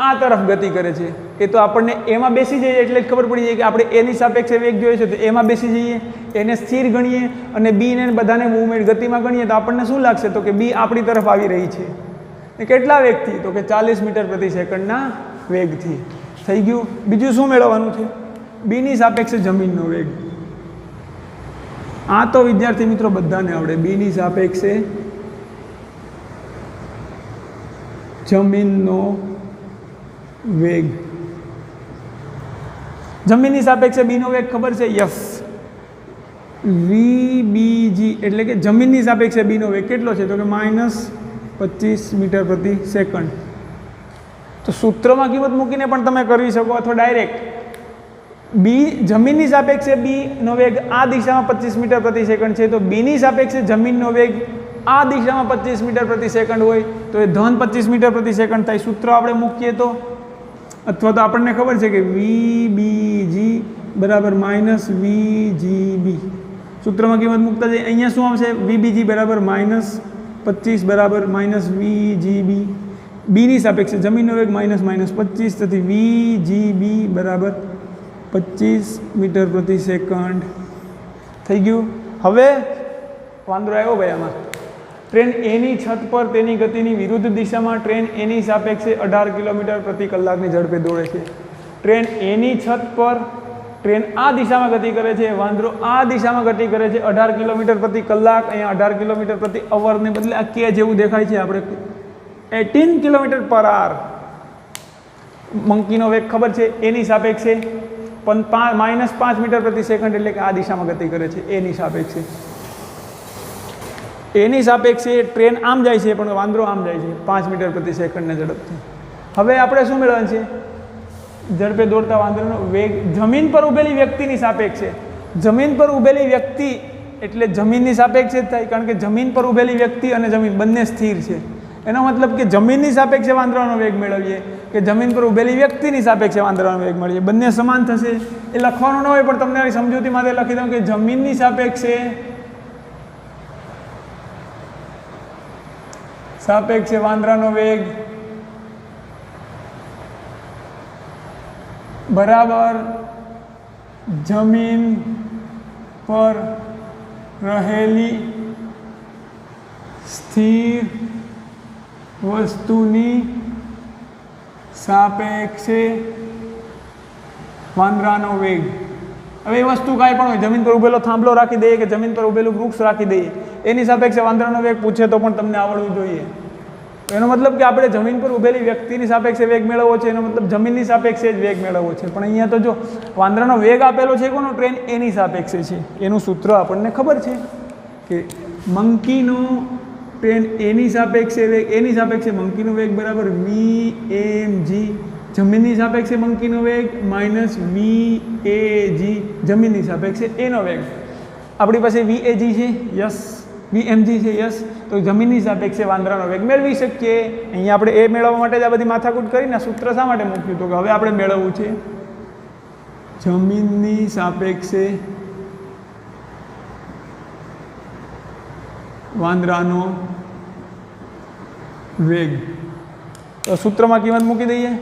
S1: આ તરફ ગતિ કરે છે. એ તો આપણને એમાં બેસી જઈએ એટલે જ ખબર પડી જાય કે આપણે એની સાપેક્ષે વેગ જોઈએ છે તો એમાં બેસી જઈએ, એને સ્થિર ગણીએ અને બીને બધાને મૂવમેન્ટ ગતિમાં ગણીએ તો આપણને શું લાગશે? તો કે બી આપણી તરફ આવી રહી છે. કેટલા વેગથી? તો કે 40 મીટર પ્રતિ સેકન્ડના વેગથી. થઈ ગયું. બીજું શું મેળવવાનું છે? બીની સાપેક્ષે જમીનનો વેગ. આ તો વિદ્યાર્થી મિત્રો બધાને આવડે. બીની સાપેક્ષે જમીનનો વેગ. જમીનની સાપેક્ષે બીનો વેગ ખબર છે? યસ, VBG એટલે કે જમીનની સાપેક્ષે બીનો વેગ કેટલો છે? તો કે -25 મીટર પ્રતિ સેકન્ડ. તો સૂત્રમાં કિંમત મૂકીને પણ તમે કરી શકો અથવા ડાયરેક્ટ બી જમીનની સાપેક્ષે બીનો વેગ આ દિશામાં 25 મીટર પ્રતિ સેકન્ડ છે તો બીની સાપેક્ષે જમીનનો વેગ આ દિશામાં 25 મીટર પ્રતિ સેકન્ડ હોય તો એ ધન 25 મીટર પ્રતિ સેકન્ડ થાય. સૂત્ર આપણે મૂકીએ તો, અથવા તો આપણને ખબર છે કે VBG બરાબર -VGB. સૂત્રમાં કિંમત મૂકતા જઈએ અહીંયા શું આવશે? VBG બરાબર -25 બરાબર -VGB. બીની સાપેક્ષે જમીનનો વેગ -25 તેથી VGB બરાબર 25 મીટર પ્રતિ સેકન્ડ. થઈ ગયું. હવે વાંદરો આવ્યો ભાઈ આમાં. ટ્રેન એની છત પર તેની ગતિની વિરુદ્ધ દિશામાં ટ્રેન એની સાપેક્ષે 18 કિલોમીટર પ્રતિ કલાકની ઝડપે દોડે છે. ટ્રેન એની છત પર ટ્રેન આ દિશામાં ગતિ કરે છે, વાંદરો આ દિશામાં ગતિ કરે છે 18 કિલોમીટર પ્રતિ કલાક. અહીંયા 18 કિલોમીટર પ્રતિ અવરને બદલે આ કે જેવું દેખાય છે, આપણે 18 કિલોમીટર પર આર. મંકીનો વેગ ખબર છે, એની સાપેક્ષે -5 મીટર પ્રતિ સેકન્ડ, એટલે કે આ દિશામાં ગતિ કરે છે એની સાપેક્ષે. એની સાપેક્ષે ટ્રેન આમ જાય છે પણ વાંદરો આમ જાય છે 5 મીટર પ્રતિ સેકન્ડની ઝડપથી. હવે આપણે શું મેળવવાનું છે? ઝડપે દોડતા વાંદરાનો વેગ જમીન પર ઊભેલી વ્યક્તિની સાપેક્ષે. જમીન પર ઊભેલી વ્યક્તિ એટલે જમીનની સાપેક્ષે જ થાય, કારણ કે જમીન પર ઊભેલી વ્યક્તિ અને જમીન બંને સ્થિર છે. એનો મતલબ કે જમીનની સાપેક્ષે વાંદરાનો વેગ મેળવીએ કે જમીન પર ઊભેલી વ્યક્તિની સાપેક્ષે વાંદરાનો વેગ મેળવીએ, બંને સમાન થશે. એ લખવાનું ન હોય પણ તમને સમજૂતી માટે લખી દઉં કે જમીનની સાપેક્ષે વાંદરાનો વેગ બરાબર જમીન પર રહેલી સ્થિર વસ્તુની સાપેક્ષે વાંદરાનો વેગ. હવે એ વસ્તુ કાંઈ પણ હોય, જમીન પર ઊભેલો થાંભલો રાખી દઈએ કે જમીન પર ઊભેલું વૃક્ષ રાખી દઈએ, એની સાપેક્ષે વાંદરાનો વેગ પૂછે તો પણ તમને આવડવું જોઈએ. એનો મતલબ કે આપણે જમીન પર ઊભેલી વ્યક્તિની સાપેક્ષે વેગ મેળવવો છે, એનો મતલબ જમીનની સાપેક્ષે જ વેગ મેળવવો છે. પણ અહીંયા તો જો વાંદરાનો વેગ આપેલો છે કોનો? ટ્રેન એની સાપેક્ષે છે. એનું સૂત્ર આપણને ખબર છે કે મંકીનો ટ્રેન એની સાપેક્ષે વેગ, એની સાપેક્ષે મંકીનો વેગ બરાબર VmG, જમીનની સાપેક્ષે મંકીનો વેગ માઇનસ VAG, જમીનની સાપેક્ષે એનો વેગ. આપણી પાસે VAG છે, યસ. VmG છે, યસ. તો જમીનની સાપેક્ષે વાંદરાનો વેગ મેળવી શકીએ. અહીંયા આપણે એ મેળવવા માટે જ આ બધી માથાકૂટ કરીને સૂત્ર શા માટે મૂક્યું? તો કે હવે આપણે મેળવવું છે જમીનની સાપેક્ષે વાંદરાનો વેગ. તો સૂત્રમાં કિંમત મૂકી દઈએ.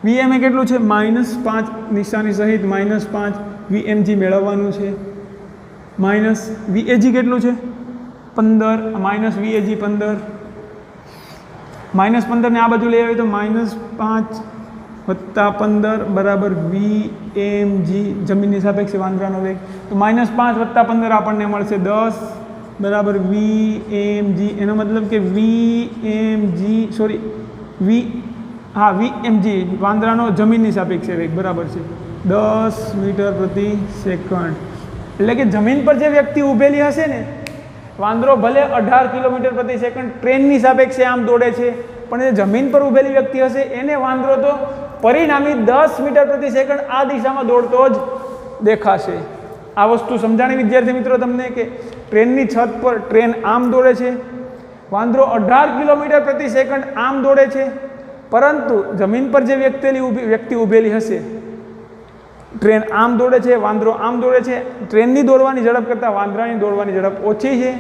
S1: Vm એ કેટલું છે? -5 નિશાની સહિત -5 VmG મેળવવાનું છે. માઇનસ VAG કેટલું છે? 15, માઇનસ VAG 15, -15 ને આ બાજુ લઈ આવે તો -5 + 15 બરાબર VmG, જમીનની સાપેક્ષે વાંદરાનો વેગ. તો -5 + 15 આપણને મળશે 10 બરાબર VmG. એનો મતલબ કે VmG વાંદરાનો જમીનની સાપેક્ષે વેગ બરાબર છે 10 મીટર પ્રતિ સેકન્ડ. એટલે કે જમીન પર જે વ્યક્તિ ઊભેલી હશે ને, વાંદરો ભલે 18 કિલોમીટર પ્રતિ સેકન્ડ ટ્રેનની સાપેક્ષે આમ દોડે છે, પણ જે જમીન પર ઊભેલી વ્યક્તિ હશે એને વાંદરો તો પરિણામી 10 મીટર પ્રતિ સેકન્ડ આ દિશામાં દોડતો જ દેખાશે. આ વસ્તુ સમજાણી વિદ્યાર્થી મિત્રો તમને કે ટ્રેનની છત પર ટ્રેન આમ દોડે છે, વાંદરો 18 કિલોમીટર પ્રતિ સેકન્ડ આમ દોડે છે, પરંતુ જમીન પર જે વ્યક્તિ ઊભેલી હશે, ટ્રેન આમ દોડે છે, વાંદરો આમ દોડે છે. ટ્રેનની દોડવાની ઝડપ કરતાં વાંદરાની દોડવાની ઝડપ ઓછી છે.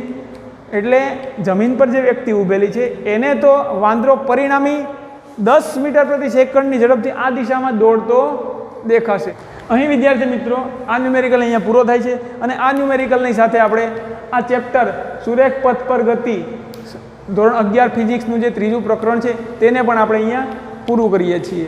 S1: એટલે જમીન પર જે વ્યક્તિ ઊભેલી છે એને તો વાંદરો પરિણામી 10 મીટર પ્રતિ સેકન્ડની ઝડપથી આ દિશામાં દોડતો દેખાશે. અહીં વિદ્યાર્થી મિત્રો આ ન્યુમેરિકલ અહીંયા પૂરો થાય છે અને આ ન્યુમેરિકલની સાથે આપણે આ ચેપ્ટર સુરેખ પથ પર ગતિ ધોરણ 11 ફિઝિક્સનું જે ત્રીજું પ્રકરણ છે તેને પણ આપણે અહીંયા પૂરું કરીએ છીએ.